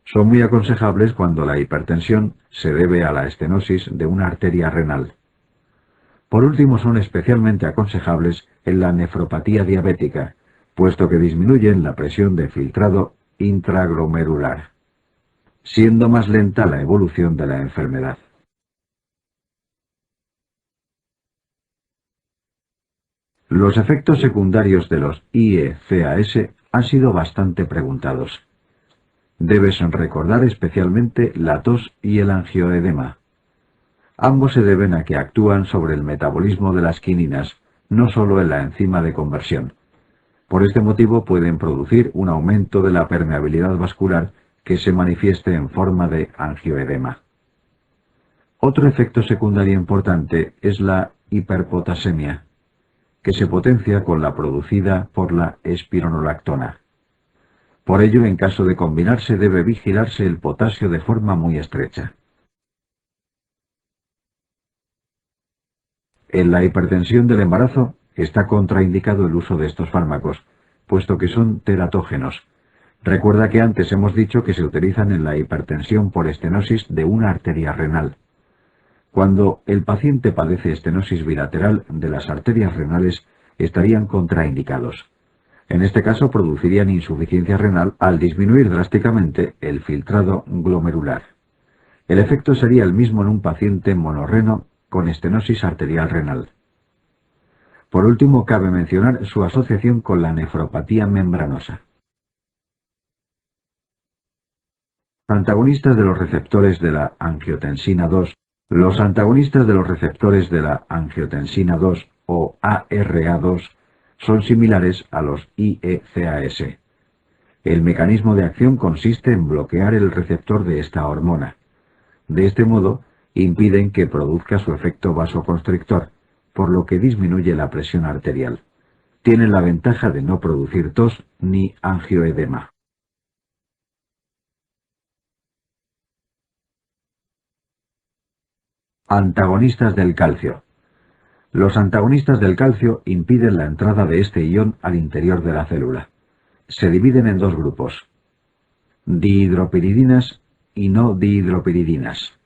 A: Son muy aconsejables cuando la hipertensión se debe a la estenosis de una arteria renal. Por último, son especialmente aconsejables en la nefropatía diabética, puesto que disminuyen la presión de filtrado intraglomerular, siendo más lenta la evolución de la enfermedad. Los efectos secundarios de los IECAS han sido bastante preguntados. Debes recordar especialmente la tos y el angioedema. Ambos se deben a que actúan sobre el metabolismo de las quininas, no solo en la enzima de conversión. Por este motivo pueden producir un aumento de la permeabilidad vascular que se manifieste en forma de angioedema. Otro efecto secundario importante es la hiperpotasemia, que se potencia con la producida por la espironolactona. Por ello, en caso de combinarse, debe vigilarse el potasio de forma muy estrecha. En la hipertensión del embarazo está contraindicado el uso de estos fármacos, puesto que son teratógenos. Recuerda que antes hemos dicho que se utilizan en la hipertensión por estenosis de una arteria renal. Cuando el paciente padece estenosis bilateral de las arterias renales, estarían contraindicados. En este caso producirían insuficiencia renal al disminuir drásticamente el filtrado glomerular. El efecto sería el mismo en un paciente monorreno con estenosis arterial renal. Por último, cabe mencionar su asociación con la nefropatía membranosa. Antagonistas de los receptores de la angiotensina 2. Los antagonistas de los receptores de la angiotensina 2 o ARA2 son similares a los IECAS. El mecanismo de acción consiste en bloquear el receptor de esta hormona. De este modo, impiden que produzca su efecto vasoconstrictor, por lo que disminuye la presión arterial. Tienen la ventaja de no producir tos ni angioedema. Antagonistas del calcio. Los antagonistas del calcio impiden la entrada de este ion al interior de la célula. Se dividen en dos grupos: dihidropiridinas y no dihidropiridinas.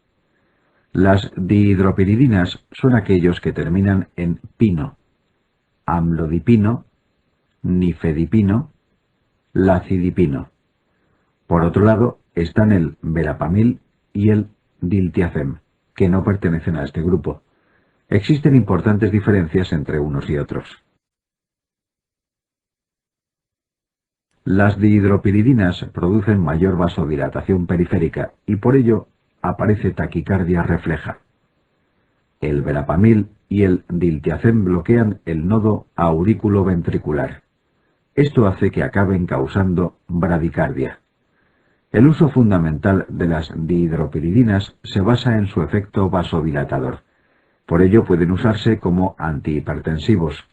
A: Las dihidropiridinas son aquellos que terminan en pino, amlodipino, nifedipino, lacidipino. Por otro lado, están el verapamil y el diltiazem, que no pertenecen a este grupo. Existen importantes diferencias entre unos y otros. Las dihidropiridinas producen mayor vasodilatación periférica y por ello aparece taquicardia refleja. El verapamil y el diltiazem bloquean el nodo auriculoventricular. Esto hace que acaben causando bradicardia. El uso fundamental de las dihidropiridinas se basa en su efecto vasodilatador. Por ello pueden usarse como antihipertensivos.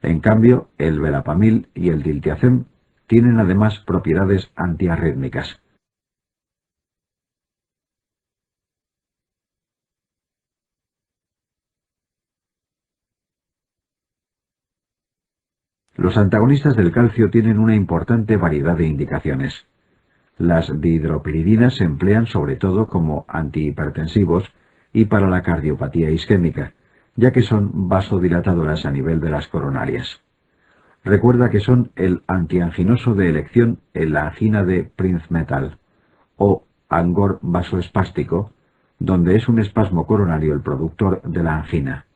A: En cambio, el verapamil y el diltiazem tienen además propiedades antiarrítmicas. Los antagonistas del calcio tienen una importante variedad de indicaciones. Las dihidropiridinas se emplean sobre todo como antihipertensivos y para la cardiopatía isquémica, ya que son vasodilatadoras a nivel de las coronarias. Recuerda que son el antianginoso de elección en la angina de Prinzmetal o angor vasoespástico, donde es un espasmo coronario el productor de la angina.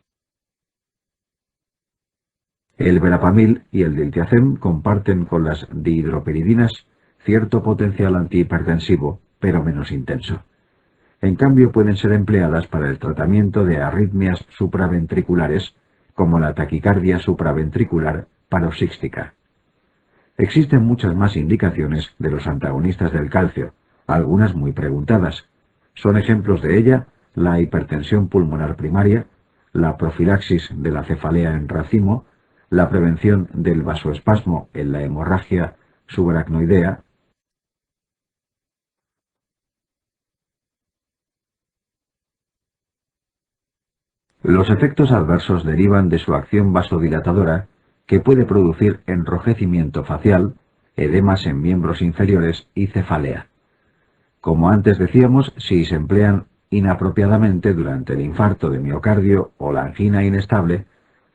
A: El verapamil y el diltiazem comparten con las dihidropiridinas cierto potencial antihipertensivo, pero menos intenso. En cambio, pueden ser empleadas para el tratamiento de arritmias supraventriculares, como la taquicardia supraventricular paroxística. Existen muchas más indicaciones de los antagonistas del calcio, algunas muy preguntadas. Son ejemplos de ella la hipertensión pulmonar primaria, la profilaxis de la cefalea en racimo, la prevención del vasoespasmo en la hemorragia subaracnoidea. Los efectos adversos derivan de su acción vasodilatadora, que puede producir enrojecimiento facial, edemas en miembros inferiores y cefalea. Como antes decíamos, si se emplean inapropiadamente durante el infarto de miocardio o la angina inestable,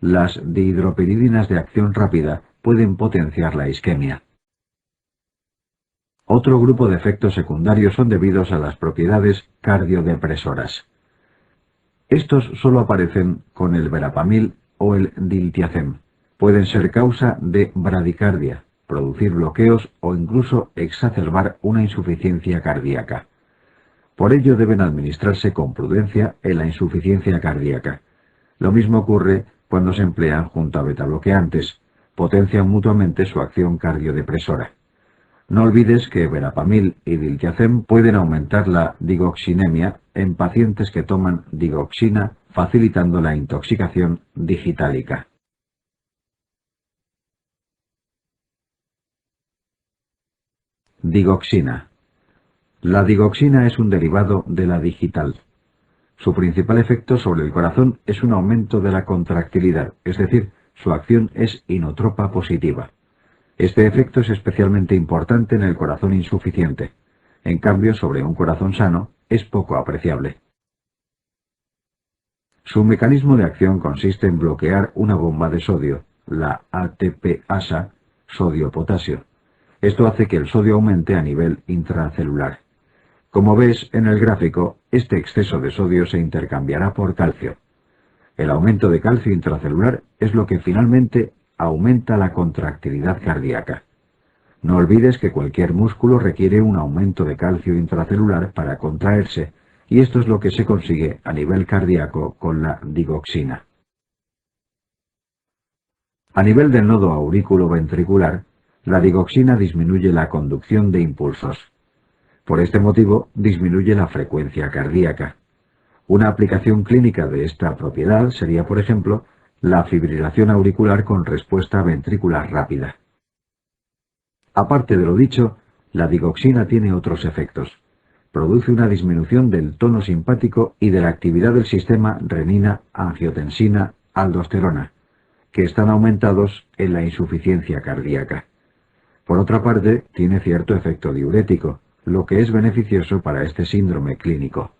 A: las dihidropiridinas de acción rápida pueden potenciar la isquemia. Otro grupo de efectos secundarios son debidos a las propiedades cardiodepresoras. Estos solo aparecen con el verapamil o el diltiazem. Pueden ser causa de bradicardia, producir bloqueos o incluso exacerbar una insuficiencia cardíaca. Por ello deben administrarse con prudencia en la insuficiencia cardíaca. Lo mismo ocurre cuando se emplean junto a betabloqueantes, potencian mutuamente su acción cardiodepresora. No olvides que verapamil y diltiazem pueden aumentar la digoxinemia en pacientes que toman digoxina, facilitando la intoxicación digitálica. Digoxina. La digoxina es un derivado de la digital. Su principal efecto sobre el corazón es un aumento de la contractilidad, es decir, su acción es inotropa positiva. Este efecto es especialmente importante en el corazón insuficiente. En cambio, sobre un corazón sano, es poco apreciable. Su mecanismo de acción consiste en bloquear una bomba de sodio, la ATPasa, sodio-potasio. Esto hace que el sodio aumente a nivel intracelular. Como ves en el gráfico, este exceso de sodio se intercambiará por calcio. El aumento de calcio intracelular es lo que finalmente aumenta la contractilidad cardíaca. No olvides que cualquier músculo requiere un aumento de calcio intracelular para contraerse, y esto es lo que se consigue a nivel cardíaco con la digoxina. A nivel del nodo auriculoventricular, la digoxina disminuye la conducción de impulsos. Por este motivo, disminuye la frecuencia cardíaca. Una aplicación clínica de esta propiedad sería, por ejemplo, la fibrilación auricular con respuesta ventricular rápida. Aparte de lo dicho, la digoxina tiene otros efectos. Produce una disminución del tono simpático y de la actividad del sistema renina-angiotensina-aldosterona, que están aumentados en la insuficiencia cardíaca. Por otra parte, tiene cierto efecto diurético, lo que es beneficioso para este síndrome clínico.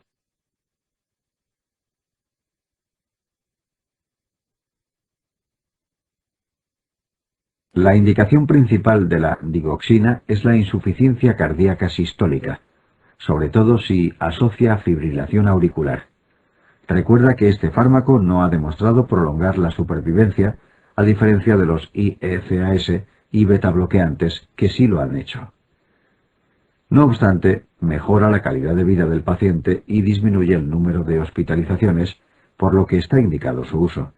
A: La indicación principal de la digoxina es la insuficiencia cardíaca sistólica, sobre todo si asocia fibrilación auricular. Recuerda que este fármaco no ha demostrado prolongar la supervivencia, a diferencia de los IECAS y betabloqueantes que sí lo han hecho. No obstante, mejora la calidad de vida del paciente y disminuye el número de hospitalizaciones, por lo que está indicado su uso.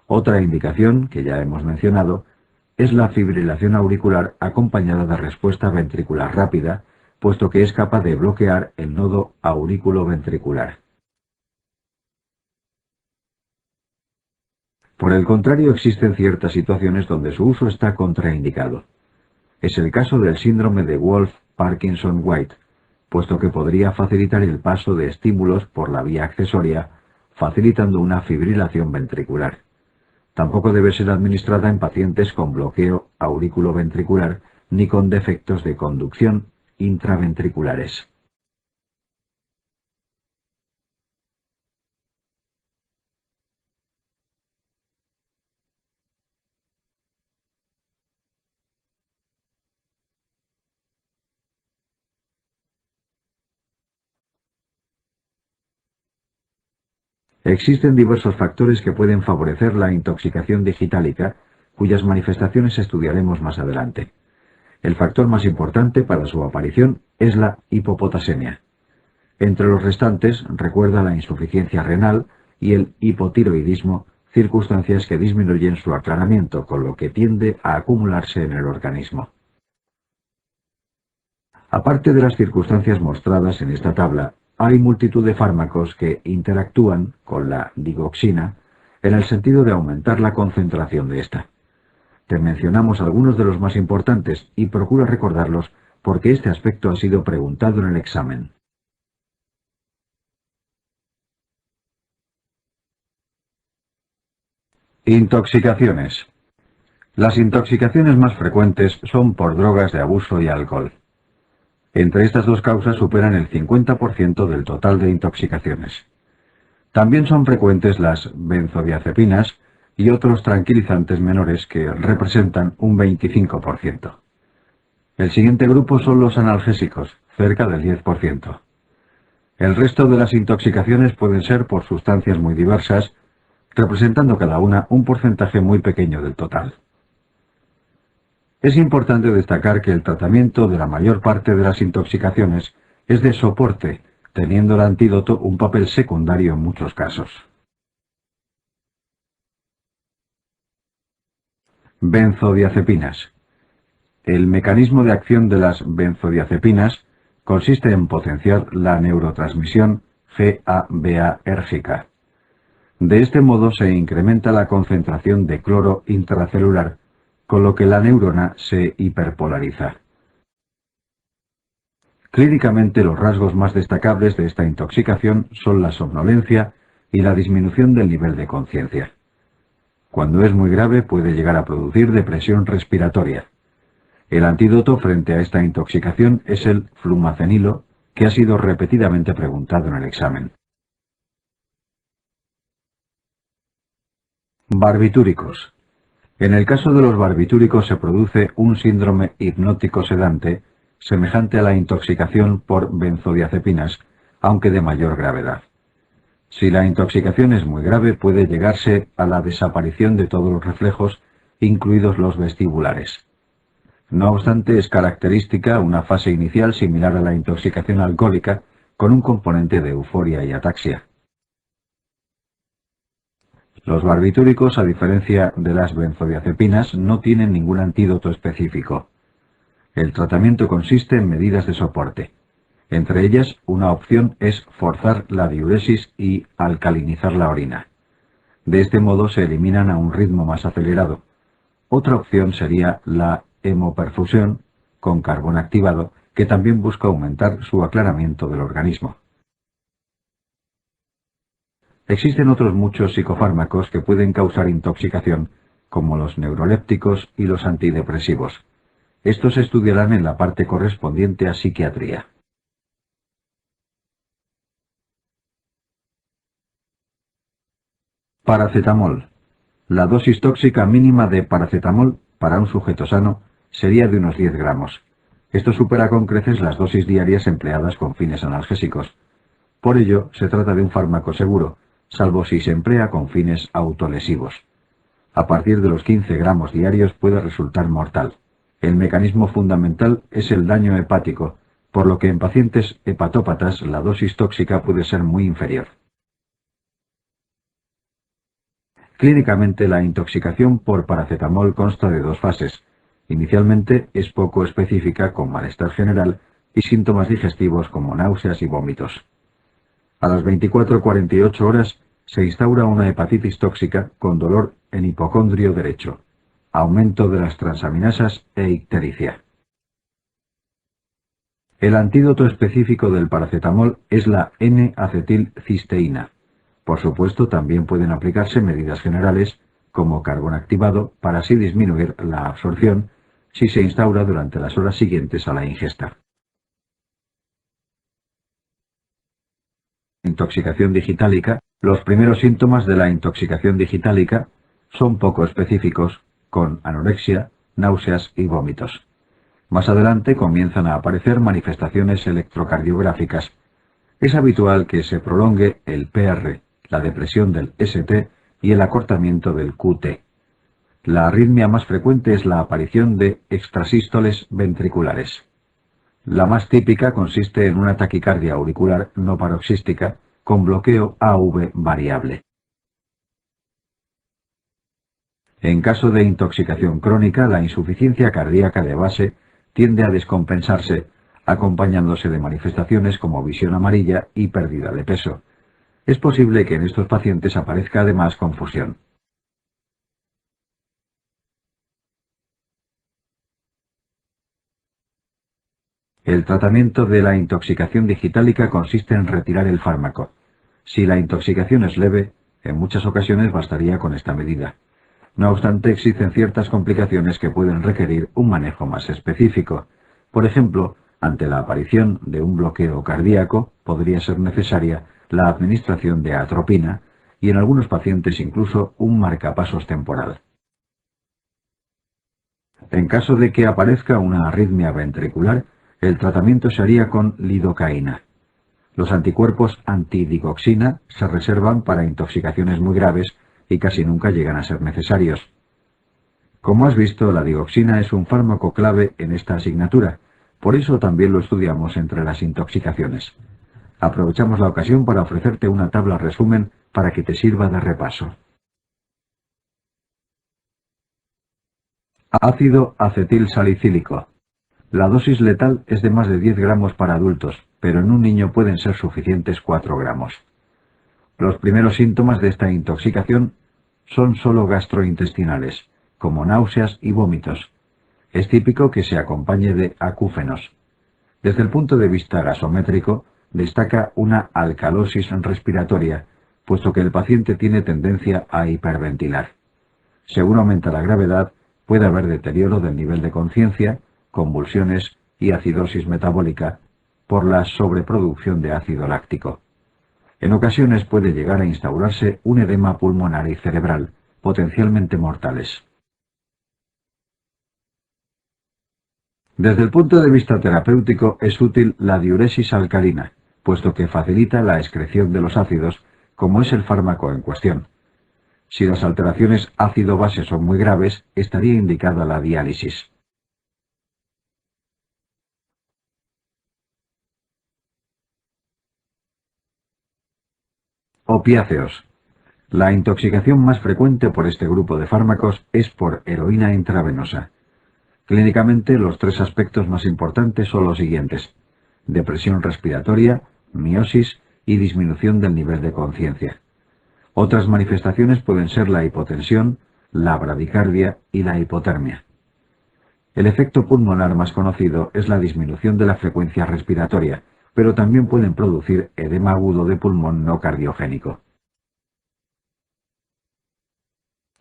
A: Otra indicación, que ya hemos mencionado, es la fibrilación auricular acompañada de respuesta ventricular rápida, puesto que es capaz de bloquear el nodo aurículo-ventricular. Por el contrario, existen ciertas situaciones donde su uso está contraindicado. Es el caso del síndrome de Wolff-Parkinson-White, puesto que podría facilitar el paso de estímulos por la vía accesoria, facilitando una fibrilación ventricular. Tampoco debe ser administrada en pacientes con bloqueo auriculoventricular ni con defectos de conducción intraventriculares. Existen diversos factores que pueden favorecer la intoxicación digitálica, cuyas manifestaciones estudiaremos más adelante. El factor más importante para su aparición es la hipopotasemia. Entre los restantes, recuerda la insuficiencia renal y el hipotiroidismo, circunstancias que disminuyen su aclaramiento, con lo que tiende a acumularse en el organismo. Aparte de las circunstancias mostradas en esta tabla, hay multitud de fármacos que interactúan con la digoxina en el sentido de aumentar la concentración de esta. Te mencionamos algunos de los más importantes y procura recordarlos porque este aspecto ha sido preguntado en el examen. Intoxicaciones. Las intoxicaciones más frecuentes son por drogas de abuso y alcohol. Entre estas dos causas superan el 50% del total de intoxicaciones. También son frecuentes las benzodiazepinas y otros tranquilizantes menores que representan un 25%. El siguiente grupo son los analgésicos, cerca del 10%. El resto de las intoxicaciones pueden ser por sustancias muy diversas, representando cada una un porcentaje muy pequeño del total. Es importante destacar que el tratamiento de la mayor parte de las intoxicaciones es de soporte, teniendo el antídoto un papel secundario en muchos casos. Benzodiazepinas. El mecanismo de acción de las benzodiazepinas consiste en potenciar la neurotransmisión GABAérgica. De este modo se incrementa la concentración de cloro intracelular, con lo que la neurona se hiperpolariza. Clínicamente, los rasgos más destacables de esta intoxicación son la somnolencia y la disminución del nivel de conciencia. Cuando es muy grave puede llegar a producir depresión respiratoria. El antídoto frente a esta intoxicación es el flumacenilo, que ha sido repetidamente preguntado en el examen. Barbitúricos. En el caso de los barbitúricos se produce un síndrome hipnótico sedante semejante a la intoxicación por benzodiazepinas, aunque de mayor gravedad. Si la intoxicación es muy grave, puede llegarse a la desaparición de todos los reflejos, incluidos los vestibulares. No obstante, es característica una fase inicial similar a la intoxicación alcohólica, con un componente de euforia y ataxia. Los barbitúricos, a diferencia de las benzodiazepinas, no tienen ningún antídoto específico. El tratamiento consiste en medidas de soporte. Entre ellas, una opción es forzar la diuresis y alcalinizar la orina. De este modo se eliminan a un ritmo más acelerado. Otra opción sería la hemoperfusión con carbón activado, que también busca aumentar su aclaramiento del organismo. Existen otros muchos psicofármacos que pueden causar intoxicación, como los neurolépticos y los antidepresivos. Estos se estudiarán en la parte correspondiente a psiquiatría. Paracetamol. La dosis tóxica mínima de paracetamol para un sujeto sano sería de unos 10 gramos. Esto supera con creces las dosis diarias empleadas con fines analgésicos. Por ello, se trata de un fármaco seguro, salvo si se emplea con fines autolesivos. A partir de los 15 gramos diarios puede resultar mortal. El mecanismo fundamental es el daño hepático, por lo que en pacientes hepatópatas la dosis tóxica puede ser muy inferior. Clínicamente, la intoxicación por paracetamol consta de dos fases. Inicialmente es poco específica con malestar general y síntomas digestivos como náuseas y vómitos. A las 24-48 horas se instaura una hepatitis tóxica con dolor en hipocondrio derecho, aumento de las transaminasas e ictericia. El antídoto específico del paracetamol es la N-acetilcisteína. Por supuesto, también pueden aplicarse medidas generales como carbón activado para así disminuir la absorción si se instaura durante las horas siguientes a la ingesta. Intoxicación digitálica. Los primeros síntomas de la intoxicación digitálica son poco específicos, con anorexia, náuseas y vómitos. Más adelante comienzan a aparecer manifestaciones electrocardiográficas. Es habitual que se prolongue el PR, la depresión del ST y el acortamiento del QT. La arritmia más frecuente es la aparición de extrasístoles ventriculares. La más típica consiste en una taquicardia auricular no paroxística con bloqueo AV variable. En caso de intoxicación crónica, la insuficiencia cardíaca de base tiende a descompensarse, acompañándose de manifestaciones como visión amarilla y pérdida de peso. Es posible que en estos pacientes aparezca además confusión. El tratamiento de la intoxicación digitálica consiste en retirar el fármaco. Si la intoxicación es leve, en muchas ocasiones bastaría con esta medida. No obstante, existen ciertas complicaciones que pueden requerir un manejo más específico. Por ejemplo, ante la aparición de un bloqueo cardíaco, podría ser necesaria la administración de atropina y en algunos pacientes incluso un marcapasos temporal. En caso de que aparezca una arritmia ventricular, el tratamiento se haría con lidocaína. Los anticuerpos antidigoxina se reservan para intoxicaciones muy graves y casi nunca llegan a ser necesarios. Como has visto, la digoxina es un fármaco clave en esta asignatura, por eso también lo estudiamos entre las intoxicaciones. Aprovechamos la ocasión para ofrecerte una tabla resumen para que te sirva de repaso. Ácido acetilsalicílico. La dosis letal es de más de 10 gramos para adultos, pero en un niño pueden ser suficientes 4 gramos. Los primeros síntomas de esta intoxicación son solo gastrointestinales, como náuseas y vómitos. Es típico que se acompañe de acúfenos. Desde el punto de vista gasométrico, destaca una alcalosis respiratoria, puesto que el paciente tiene tendencia a hiperventilar. Según aumenta la gravedad, puede haber deterioro del nivel de conciencia, convulsiones y acidosis metabólica por la sobreproducción de ácido láctico. En ocasiones puede llegar a instaurarse un edema pulmonar y cerebral, potencialmente mortales. Desde el punto de vista terapéutico es útil la diuresis alcalina, puesto que facilita la excreción de los ácidos, como es el fármaco en cuestión. Si las alteraciones ácido-base son muy graves, estaría indicada la diálisis. Opiáceos. La intoxicación más frecuente por este grupo de fármacos es por heroína intravenosa. Clínicamente, los tres aspectos más importantes son los siguientes: depresión respiratoria, miosis y disminución del nivel de conciencia. Otras manifestaciones pueden ser la hipotensión, la bradicardia y la hipotermia. El efecto pulmonar más conocido es la disminución de la frecuencia respiratoria, pero también pueden producir edema agudo de pulmón no cardiogénico.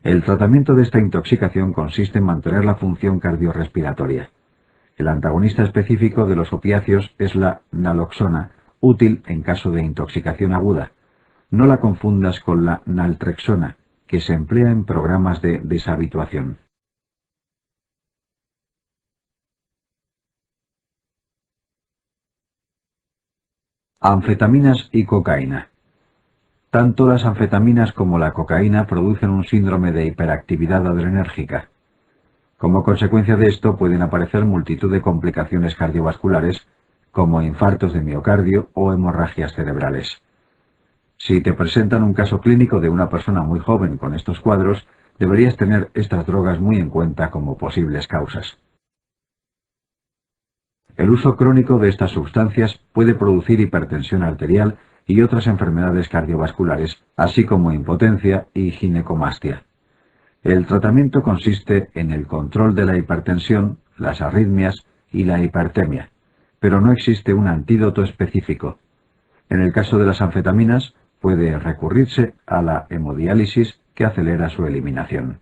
A: El tratamiento de esta intoxicación consiste en mantener la función cardiorrespiratoria. El antagonista específico de los opiáceos es la naloxona, útil en caso de intoxicación aguda. No la confundas con la naltrexona, que se emplea en programas de deshabituación. Anfetaminas y cocaína. Tanto las anfetaminas como la cocaína producen un síndrome de hiperactividad adrenérgica. Como consecuencia de esto pueden aparecer multitud de complicaciones cardiovasculares, como infartos de miocardio o hemorragias cerebrales. Si te presentan un caso clínico de una persona muy joven con estos cuadros, deberías tener estas drogas muy en cuenta como posibles causas. El uso crónico de estas sustancias puede producir hipertensión arterial y otras enfermedades cardiovasculares, así como impotencia y ginecomastia. El tratamiento consiste en el control de la hipertensión, las arritmias y la hipertemia, pero no existe un antídoto específico. En el caso de las anfetaminas, puede recurrirse a la hemodiálisis que acelera su eliminación.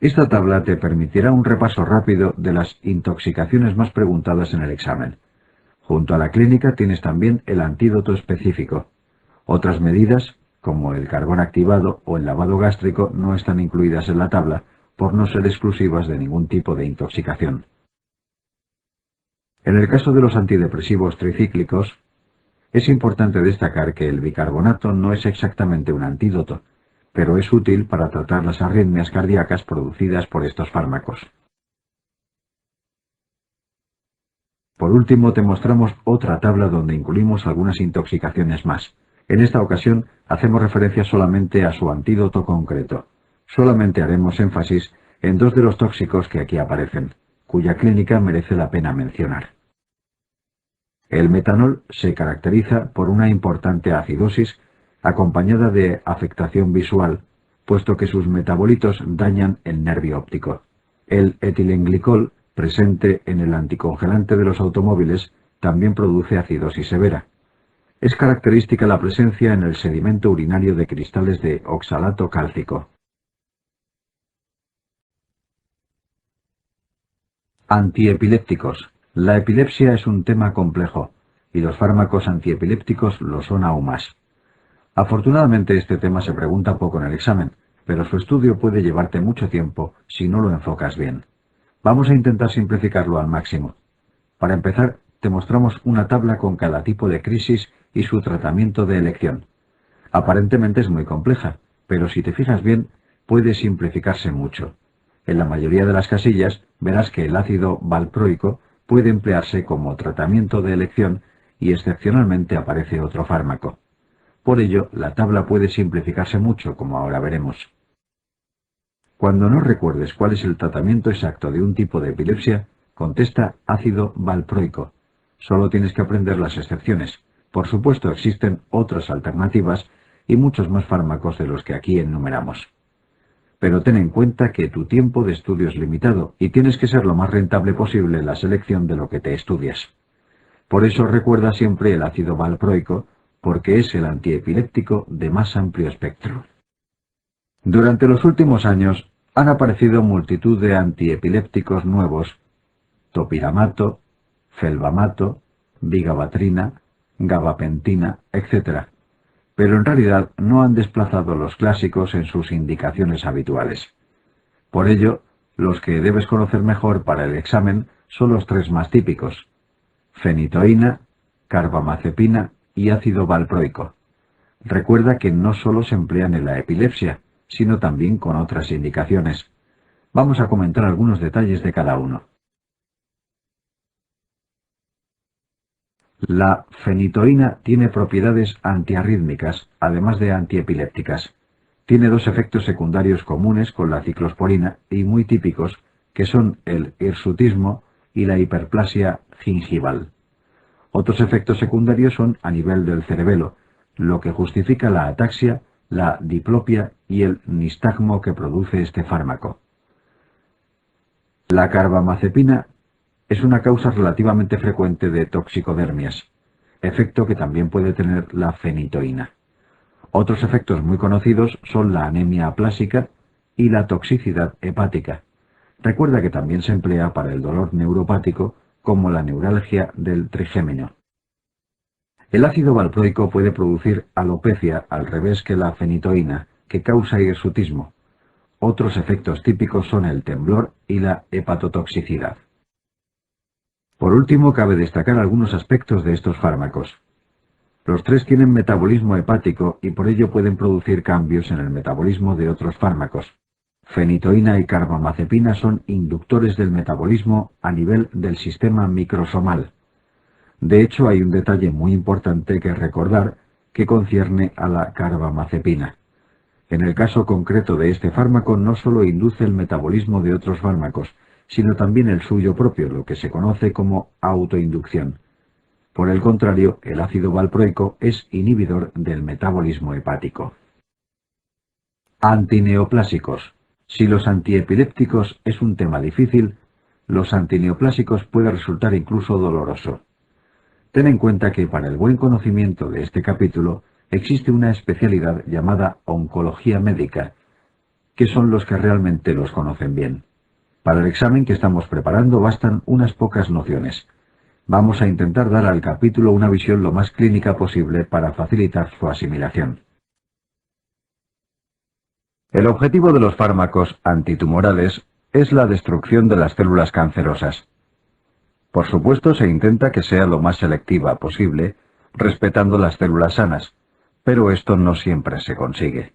A: Esta tabla te permitirá un repaso rápido de las intoxicaciones más preguntadas en el examen. Junto a la clínica tienes también el antídoto específico. Otras medidas, como el carbón activado o el lavado gástrico, no están incluidas en la tabla por no ser exclusivas de ningún tipo de intoxicación. En el caso de los antidepresivos tricíclicos, es importante destacar que el bicarbonato no es exactamente un antídoto, pero es útil para tratar las arritmias cardíacas producidas por estos fármacos. Por último, te mostramos otra tabla donde incluimos algunas intoxicaciones más. En esta ocasión, hacemos referencia solamente a su antídoto concreto. Solamente haremos énfasis en dos de los tóxicos que aquí aparecen, cuya clínica merece la pena mencionar. El metanol se caracteriza por una importante acidosis acompañada de afectación visual, puesto que sus metabolitos dañan el nervio óptico. El etilenglicol, presente en el anticongelante de los automóviles, también produce acidosis severa. Es característica la presencia en el sedimento urinario de cristales de oxalato cálcico. Antiepilépticos. La epilepsia es un tema complejo, y los fármacos antiepilépticos lo son aún más. Afortunadamente este tema se pregunta poco en el examen, pero su estudio puede llevarte mucho tiempo si no lo enfocas bien. Vamos a intentar simplificarlo al máximo. Para empezar, te mostramos una tabla con cada tipo de crisis y su tratamiento de elección. Aparentemente es muy compleja, pero si te fijas bien, puede simplificarse mucho. En la mayoría de las casillas verás que el ácido valproico puede emplearse como tratamiento de elección y excepcionalmente aparece otro fármaco. Por ello, la tabla puede simplificarse mucho, como ahora veremos. Cuando no recuerdes cuál es el tratamiento exacto de un tipo de epilepsia, contesta ácido valproico. Solo tienes que aprender las excepciones. Por supuesto, existen otras alternativas y muchos más fármacos de los que aquí enumeramos. Pero ten en cuenta que tu tiempo de estudio es limitado y tienes que ser lo más rentable posible en la selección de lo que te estudias. Por eso recuerda siempre el ácido valproico, porque es el antiepiléptico de más amplio espectro. Durante los últimos años han aparecido multitud de antiepilépticos nuevos: topiramato, felbamato, vigabatrina, gabapentina, etc. Pero en realidad no han desplazado los clásicos en sus indicaciones habituales. Por ello, los que debes conocer mejor para el examen son los tres más típicos: fenitoína, carbamazepina y ácido valproico. Recuerda que no solo se emplean en la epilepsia, sino también con otras indicaciones. Vamos a comentar algunos detalles de cada uno. La fenitoína tiene propiedades antiarrítmicas, además de antiepilépticas. Tiene dos efectos secundarios comunes con la ciclosporina y muy típicos, que son el hirsutismo y la hiperplasia gingival. Otros efectos secundarios son a nivel del cerebelo, lo que justifica la ataxia, la diplopia y el nistagmo que produce este fármaco. La carbamazepina es una causa relativamente frecuente de toxicodermias, efecto que también puede tener la fenitoína. Otros efectos muy conocidos son la anemia aplásica y la toxicidad hepática. Recuerda que también se emplea para el dolor neuropático, como la neuralgia del trigémino. El ácido valproico puede producir alopecia al revés que la fenitoína, que causa hirsutismo. Otros efectos típicos son el temblor y la hepatotoxicidad. Por último, cabe destacar algunos aspectos de estos fármacos. Los tres tienen metabolismo hepático y por ello pueden producir cambios en el metabolismo de otros fármacos. Fenitoína y carbamazepina son inductores del metabolismo a nivel del sistema microsomal. De hecho, hay un detalle muy importante que recordar que concierne a la carbamazepina. En el caso concreto de este fármaco no solo induce el metabolismo de otros fármacos, sino también el suyo propio, lo que se conoce como autoinducción. Por el contrario, el ácido valproico es inhibidor del metabolismo hepático. Antineoplásicos. Si los antiepilépticos es un tema difícil, los antineoplásicos puede resultar incluso doloroso. Ten en cuenta que para el buen conocimiento de este capítulo existe una especialidad llamada oncología médica, que son los que realmente los conocen bien. Para el examen que estamos preparando bastan unas pocas nociones. Vamos a intentar dar al capítulo una visión lo más clínica posible para facilitar su asimilación. El objetivo de los fármacos antitumorales es la destrucción de las células cancerosas. Por supuesto, se intenta que sea lo más selectiva posible, respetando las células sanas, pero esto no siempre se consigue.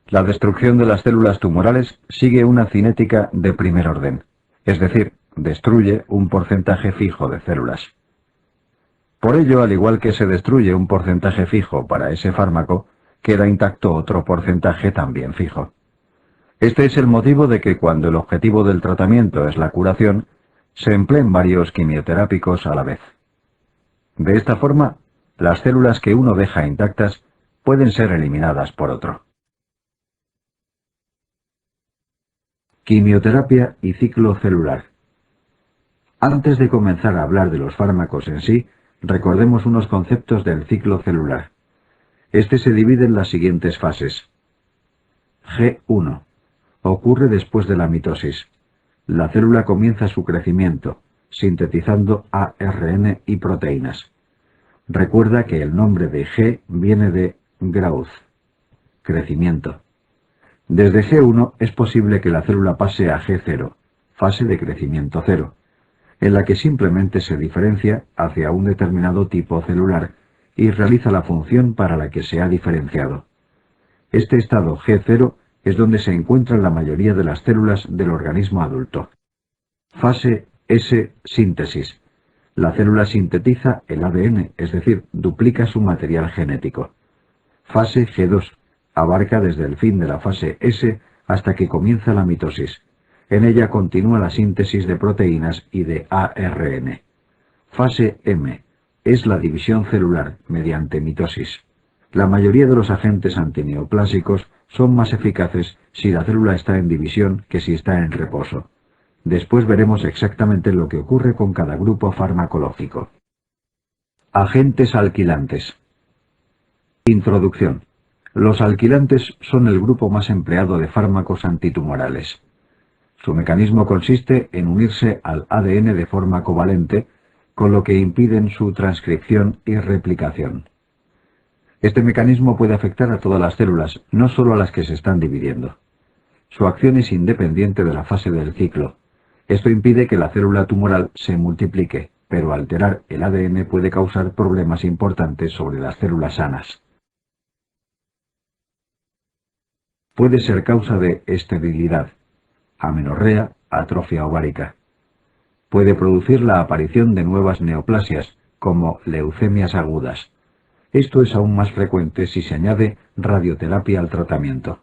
A: La destrucción de las células tumorales sigue una cinética de primer orden, es decir, destruye un porcentaje fijo de células. Por ello, al igual que se destruye un porcentaje fijo para ese fármaco, queda intacto otro porcentaje también fijo. Este es el motivo de que cuando el objetivo del tratamiento es la curación, se empleen varios quimioterápicos a la vez. De esta forma, las células que uno deja intactas pueden ser eliminadas por otro. Quimioterapia y ciclo celular. Antes de comenzar a hablar de los fármacos en sí, recordemos unos conceptos del ciclo celular. Este se divide en las siguientes fases. G1. Ocurre después de la mitosis. La célula comienza su crecimiento, sintetizando ARN y proteínas. Recuerda que el nombre de G viene de growth, crecimiento. Desde G1 es posible que la célula pase a G0, fase de crecimiento cero, en la que simplemente se diferencia hacia un determinado tipo celular y realiza la función para la que se ha diferenciado. Este estado G0 es donde se encuentran la mayoría de las células del organismo adulto. Fase S, síntesis. La célula sintetiza el ADN, es decir, duplica su material genético. Fase G2. Abarca desde el fin de la fase S hasta que comienza la mitosis. En ella continúa la síntesis de proteínas y de ARN. Fase M. Es la división celular mediante mitosis. La mayoría de los agentes antineoplásicos son más eficaces si la célula está en división que si está en reposo. Después veremos exactamente lo que ocurre con cada grupo farmacológico. Agentes alquilantes. Introducción. Los alquilantes son el grupo más empleado de fármacos antitumorales. Su mecanismo consiste en unirse al ADN de forma covalente, con lo que impiden su transcripción y replicación. Este mecanismo puede afectar a todas las células, no solo a las que se están dividiendo. Su acción es independiente de la fase del ciclo. Esto impide que la célula tumoral se multiplique, pero alterar el ADN puede causar problemas importantes sobre las células sanas. Puede ser causa de esterilidad, amenorrea, atrofia ovárica. Puede producir la aparición de nuevas neoplasias, como leucemias agudas. Esto es aún más frecuente si se añade radioterapia al tratamiento.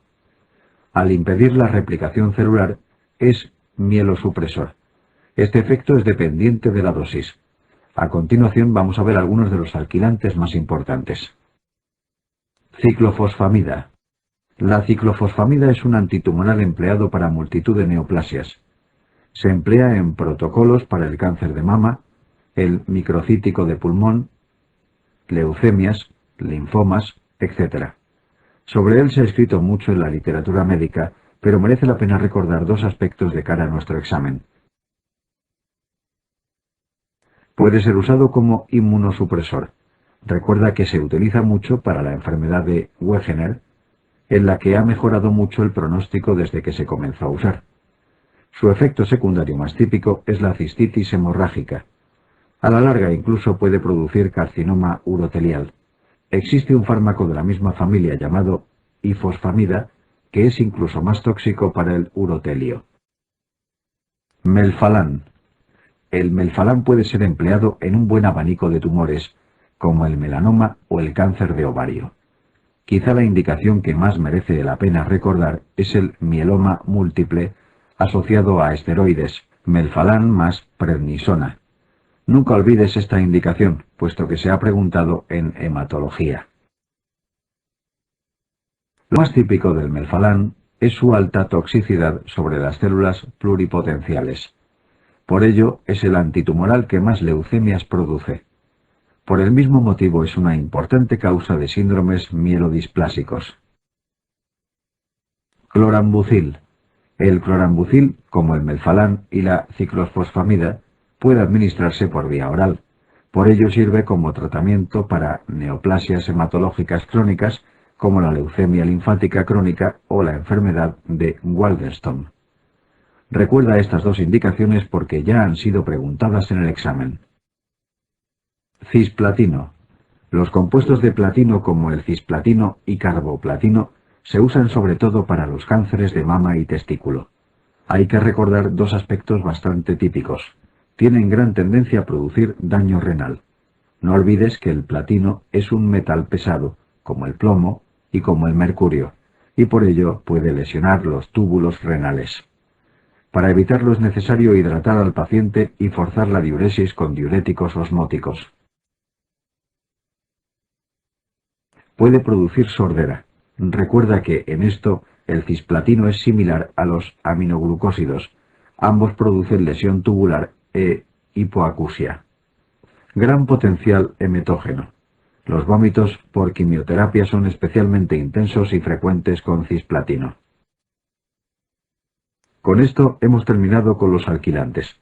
A: Al impedir la replicación celular, es mielosupresor. Este efecto es dependiente de la dosis. A continuación vamos a ver algunos de los alquilantes más importantes. Ciclofosfamida. La ciclofosfamida es un antitumoral empleado para multitud de neoplasias. Se emplea en protocolos para el cáncer de mama, el microcítico de pulmón, leucemias, linfomas, etc. Sobre él se ha escrito mucho en la literatura médica, pero merece la pena recordar dos aspectos de cara a nuestro examen. Puede ser usado como inmunosupresor. Recuerda que se utiliza mucho para la enfermedad de Wegener, en la que ha mejorado mucho el pronóstico desde que se comenzó a usar. Su efecto secundario más típico es la cistitis hemorrágica. A la larga incluso puede producir carcinoma urotelial. Existe un fármaco de la misma familia llamado ifosfamida que es incluso más tóxico para el urotelio. Melphalan. El melphalan puede ser empleado en un buen abanico de tumores, como el melanoma o el cáncer de ovario. Quizá la indicación que más merece la pena recordar es el mieloma múltiple asociado a esteroides, melphalan más prednisona. Nunca olvides esta indicación, puesto que se ha preguntado en hematología. Lo más típico del melphalan es su alta toxicidad sobre las células pluripotenciales. Por ello, es el antitumoral que más leucemias produce. Por el mismo motivo es una importante causa de síndromes mielodisplásicos. Clorambucil. El clorambucil, como el melphalan y la ciclofosfamida, puede administrarse por vía oral. Por ello sirve como tratamiento para neoplasias hematológicas crónicas como la leucemia linfática crónica o la enfermedad de Waldenstone. Recuerda estas dos indicaciones porque ya han sido preguntadas en el examen. Cisplatino. Los compuestos de platino como el cisplatino y carboplatino se usan sobre todo para los cánceres de mama y testículo. Hay que recordar dos aspectos bastante típicos. Tienen gran tendencia a producir daño renal. No olvides que el platino es un metal pesado, como el plomo y como el mercurio, y por ello puede lesionar los túbulos renales. Para evitarlo es necesario hidratar al paciente y forzar la diuresis con diuréticos osmóticos. Puede producir sordera. Recuerda que en esto el cisplatino es similar a los aminoglucósidos. Ambos producen lesión tubular e hipoacusia. Gran potencial emetógeno. Los vómitos por quimioterapia son especialmente intensos y frecuentes con cisplatino. Con esto hemos terminado con los alquilantes.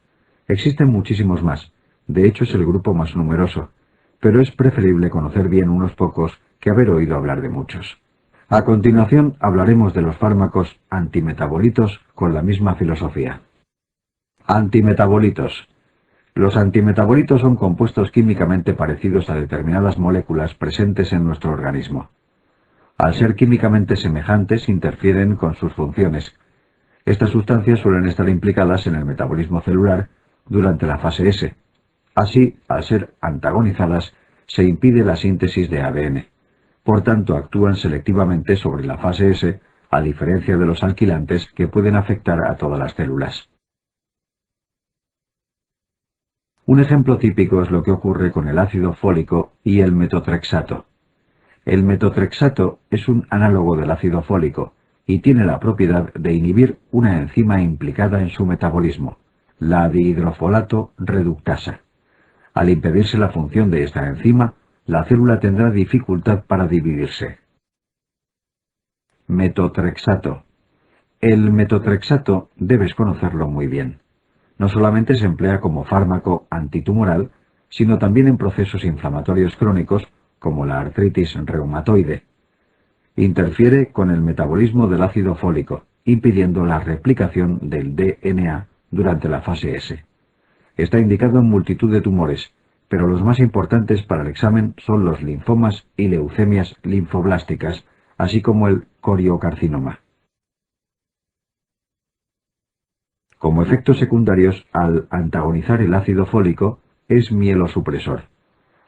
A: Existen muchísimos más. De hecho es el grupo más numeroso. Pero es preferible conocer bien unos pocos que haber oído hablar de muchos. A continuación hablaremos de los fármacos antimetabolitos con la misma filosofía. Antimetabolitos. Los antimetabolitos son compuestos químicamente parecidos a determinadas moléculas presentes en nuestro organismo. Al ser químicamente semejantes, interfieren con sus funciones. Estas sustancias suelen estar implicadas en el metabolismo celular durante la fase S. Así, al ser antagonizadas, se impide la síntesis de ADN. Por tanto, actúan selectivamente sobre la fase S, a diferencia de los alquilantes que pueden afectar a todas las células. Un ejemplo típico es lo que ocurre con el ácido fólico y el metotrexato. El metotrexato es un análogo del ácido fólico y tiene la propiedad de inhibir una enzima implicada en su metabolismo, la dihidrofolato reductasa. Al impedirse la función de esta enzima, la célula tendrá dificultad para dividirse. Metotrexato. El metotrexato debes conocerlo muy bien. No solamente se emplea como fármaco antitumoral, sino también en procesos inflamatorios crónicos como la artritis reumatoide. Interfiere con el metabolismo del ácido fólico, impidiendo la replicación del DNA durante la fase S. Está indicado en multitud de tumores, pero los más importantes para el examen son los linfomas y leucemias linfoblásticas, así como el coriocarcinoma. Como efectos secundarios, al antagonizar el ácido fólico, es mielosupresor.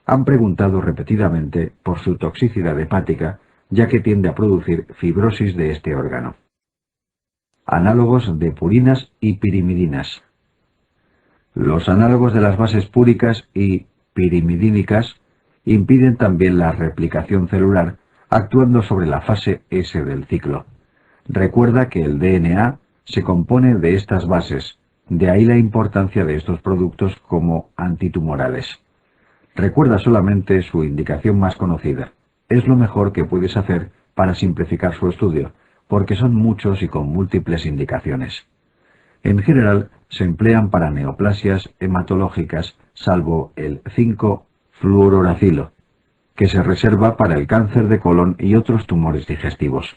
A: Han preguntado repetidamente por su toxicidad hepática, ya que tiende a producir fibrosis de este órgano. Análogos de purinas y pirimidinas. Los análogos de las bases púricas y pirimidínicas impiden también la replicación celular, actuando sobre la fase S del ciclo. Recuerda que el DNA se compone de estas bases, de ahí la importancia de estos productos como antitumorales. Recuerda solamente su indicación más conocida. Es lo mejor que puedes hacer para simplificar su estudio, porque son muchos y con múltiples indicaciones. En general, se emplean para neoplasias hematológicas, salvo el 5-fluororacilo, que se reserva para el cáncer de colon y otros tumores digestivos.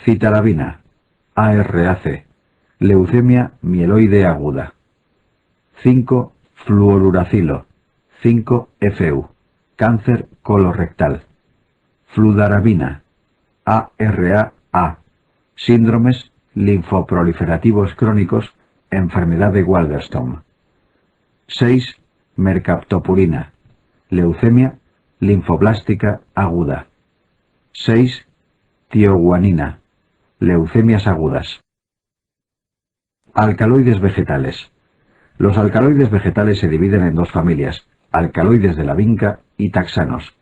A: Citarabina, ARAC. leucemia mieloide aguda. 5. Fluoruracilo. 5. FU. Cáncer colorectal. Fludarabina. ARA-A. Síndromes linfoproliferativos crónicos, enfermedad de Waldenstone. 6. Mercaptopurina. Leucemia linfoblástica aguda. 6. Tioguanina. Leucemias agudas. Alcaloides vegetales. Los alcaloides vegetales se dividen en dos familias, alcaloides de la vinca y taxanos.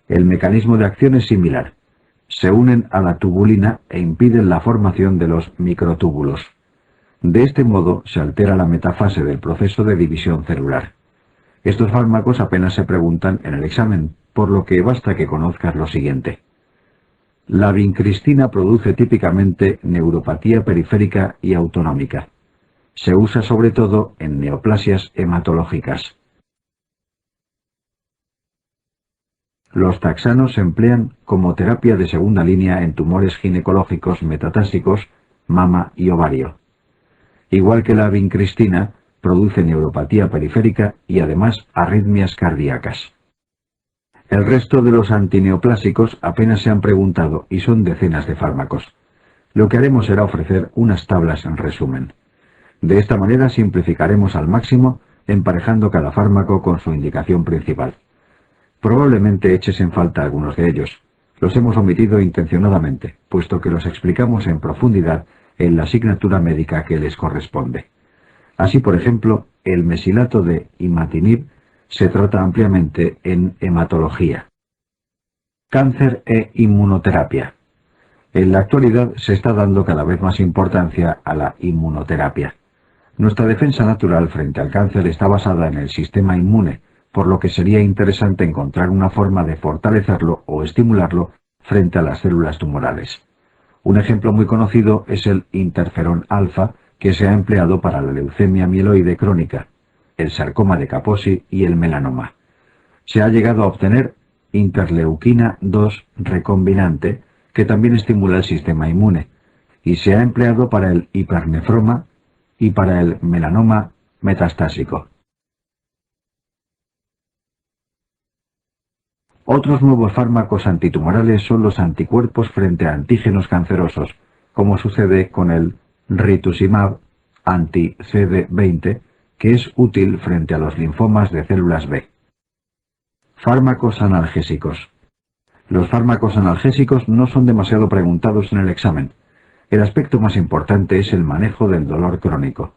A: El mecanismo de acción es similar. Se unen a la tubulina e impiden la formación de los microtúbulos. De este modo se altera la metafase del proceso de división celular. Estos fármacos apenas se preguntan en el examen, por lo que basta que conozcas lo siguiente. La vincristina produce típicamente neuropatía periférica y autonómica. Se usa sobre todo en neoplasias hematológicas. Los taxanos se emplean como terapia de segunda línea en tumores ginecológicos metatásicos, mama y ovario. Igual que la vincristina, produce neuropatía periférica y además arritmias cardíacas. El resto de los antineoplásicos apenas se han preguntado y son decenas de fármacos. Lo que haremos será ofrecer unas tablas en resumen. De esta manera simplificaremos al máximo, emparejando cada fármaco con su indicación principal. Probablemente eches en falta algunos de ellos. Los hemos omitido intencionadamente, puesto que los explicamos en profundidad en la asignatura médica que les corresponde. Así, por ejemplo, el mesilato de imatinib se trata ampliamente en hematología. Cáncer e inmunoterapia. En la actualidad se está dando cada vez más importancia a la inmunoterapia. Nuestra defensa natural frente al cáncer está basada en el sistema inmune, por lo que sería interesante encontrar una forma de fortalecerlo o estimularlo frente a las células tumorales. Un ejemplo muy conocido es el interferón alfa, que se ha empleado para la leucemia mieloide crónica, el sarcoma de Kaposi y el melanoma. Se ha llegado a obtener interleuquina 2 recombinante, que también estimula el sistema inmune, y se ha empleado para el hipernefroma y para el melanoma metastásico. Otros nuevos fármacos antitumorales son los anticuerpos frente a antígenos cancerosos, como sucede con el rituximab anti-CD20, que es útil frente a los linfomas de células B. Fármacos analgésicos. Los fármacos analgésicos no son demasiado preguntados en el examen. El aspecto más importante es el manejo del dolor crónico.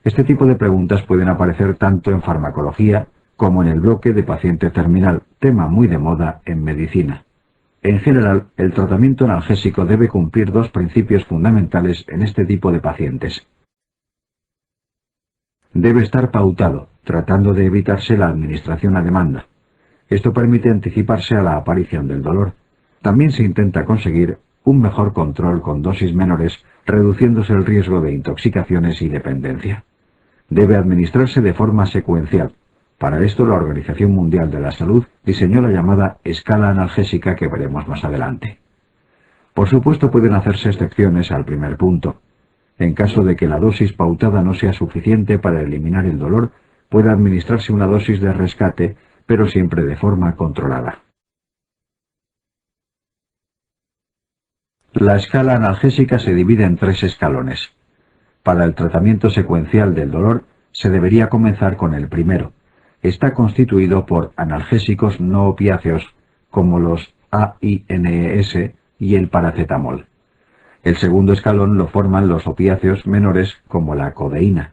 A: Este tipo de preguntas pueden aparecer tanto en farmacología como en el bloque de paciente terminal, tema muy de moda en medicina. En general, el tratamiento analgésico debe cumplir dos principios fundamentales en este tipo de pacientes. Debe estar pautado, tratando de evitarse la administración a demanda. Esto permite anticiparse a la aparición del dolor. También se intenta conseguir un mejor control con dosis menores, reduciéndose el riesgo de intoxicaciones y dependencia. Debe administrarse de forma secuencial. Para esto, la Organización Mundial de la Salud diseñó la llamada escala analgésica que veremos más adelante. Por supuesto, pueden hacerse excepciones al primer punto. En caso de que la dosis pautada no sea suficiente para eliminar el dolor, puede administrarse una dosis de rescate, pero siempre de forma controlada. La escala analgésica se divide en 3 escalones. Para el tratamiento secuencial del dolor, se debería comenzar con el primero. Está constituido por analgésicos no opiáceos, como los AINES y el paracetamol. El segundo escalón lo forman los opiáceos menores, como la codeína.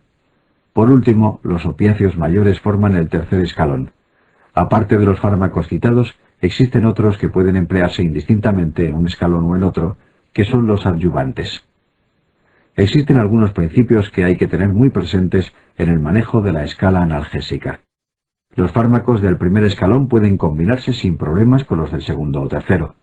A: Por último, los opiáceos mayores forman el tercer escalón. Aparte de los fármacos citados, existen otros que pueden emplearse indistintamente en un escalón o en otro, que son los adyuvantes. Existen algunos principios que hay que tener muy presentes en el manejo de la escala analgésica. Los fármacos del primer escalón pueden combinarse sin problemas con los del segundo o tercero.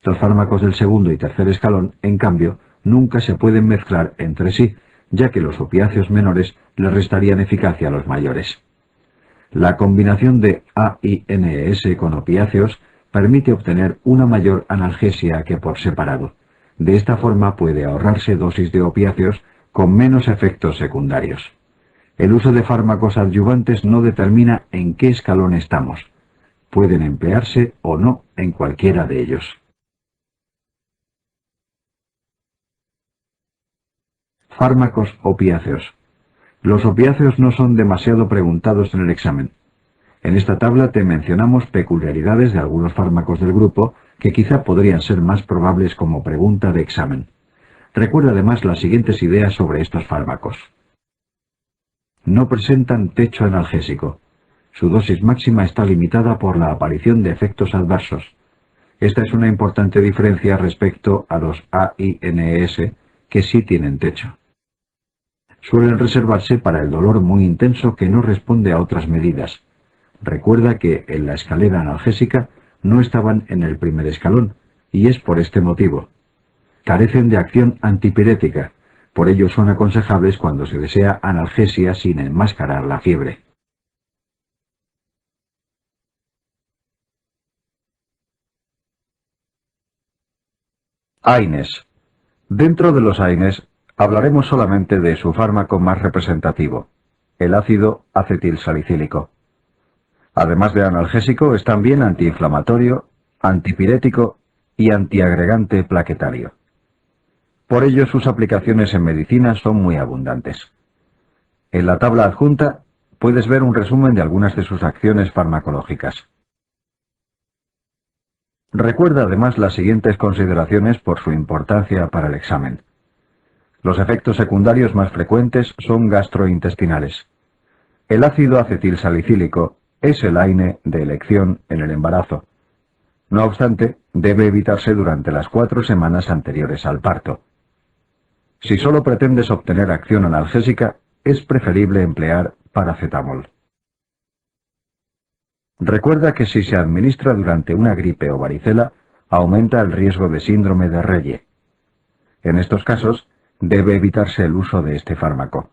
A: Los fármacos del segundo y tercer escalón, en cambio, nunca se pueden mezclar entre sí, ya que los opiáceos menores les restarían eficacia a los mayores. La combinación de AINES con opiáceos permite obtener una mayor analgesia que por separado. De esta forma puede ahorrarse dosis de opiáceos con menos efectos secundarios. El uso de fármacos adyuvantes no determina en qué escalón estamos. Pueden emplearse o no en cualquiera de ellos. Fármacos opiáceos. Los opiáceos no son demasiado preguntados en el examen. En esta tabla te mencionamos peculiaridades de algunos fármacos del grupo que quizá podrían ser más probables como pregunta de examen. Recuerda además las siguientes ideas sobre estos fármacos. No presentan techo analgésico. Su dosis máxima está limitada por la aparición de efectos adversos. Esta es una importante diferencia respecto a los AINES, que sí tienen techo. Suelen reservarse para el dolor muy intenso que no responde a otras medidas. Recuerda que en la escalera analgésica no estaban en el primer escalón, y es por este motivo. Carecen de acción antipirética, por ello son aconsejables cuando se desea analgesia sin enmascarar la fiebre. AINES. Dentro de los AINES hablaremos solamente de su fármaco más representativo, el ácido acetilsalicílico. Además de analgésico, es también antiinflamatorio, antipirético y antiagregante plaquetario. Por ello, sus aplicaciones en medicina son muy abundantes. En la tabla adjunta puedes ver un resumen de algunas de sus acciones farmacológicas. Recuerda además las siguientes consideraciones por su importancia para el examen. Los efectos secundarios más frecuentes son gastrointestinales. El ácido acetilsalicílico es el AINE de elección en el embarazo. No obstante, debe evitarse durante las 4 semanas anteriores al parto. Si solo pretendes obtener acción analgésica, es preferible emplear paracetamol. Recuerda que si se administra durante una gripe o varicela, aumenta el riesgo de síndrome de Reye. En estos casos, debe evitarse el uso de este fármaco.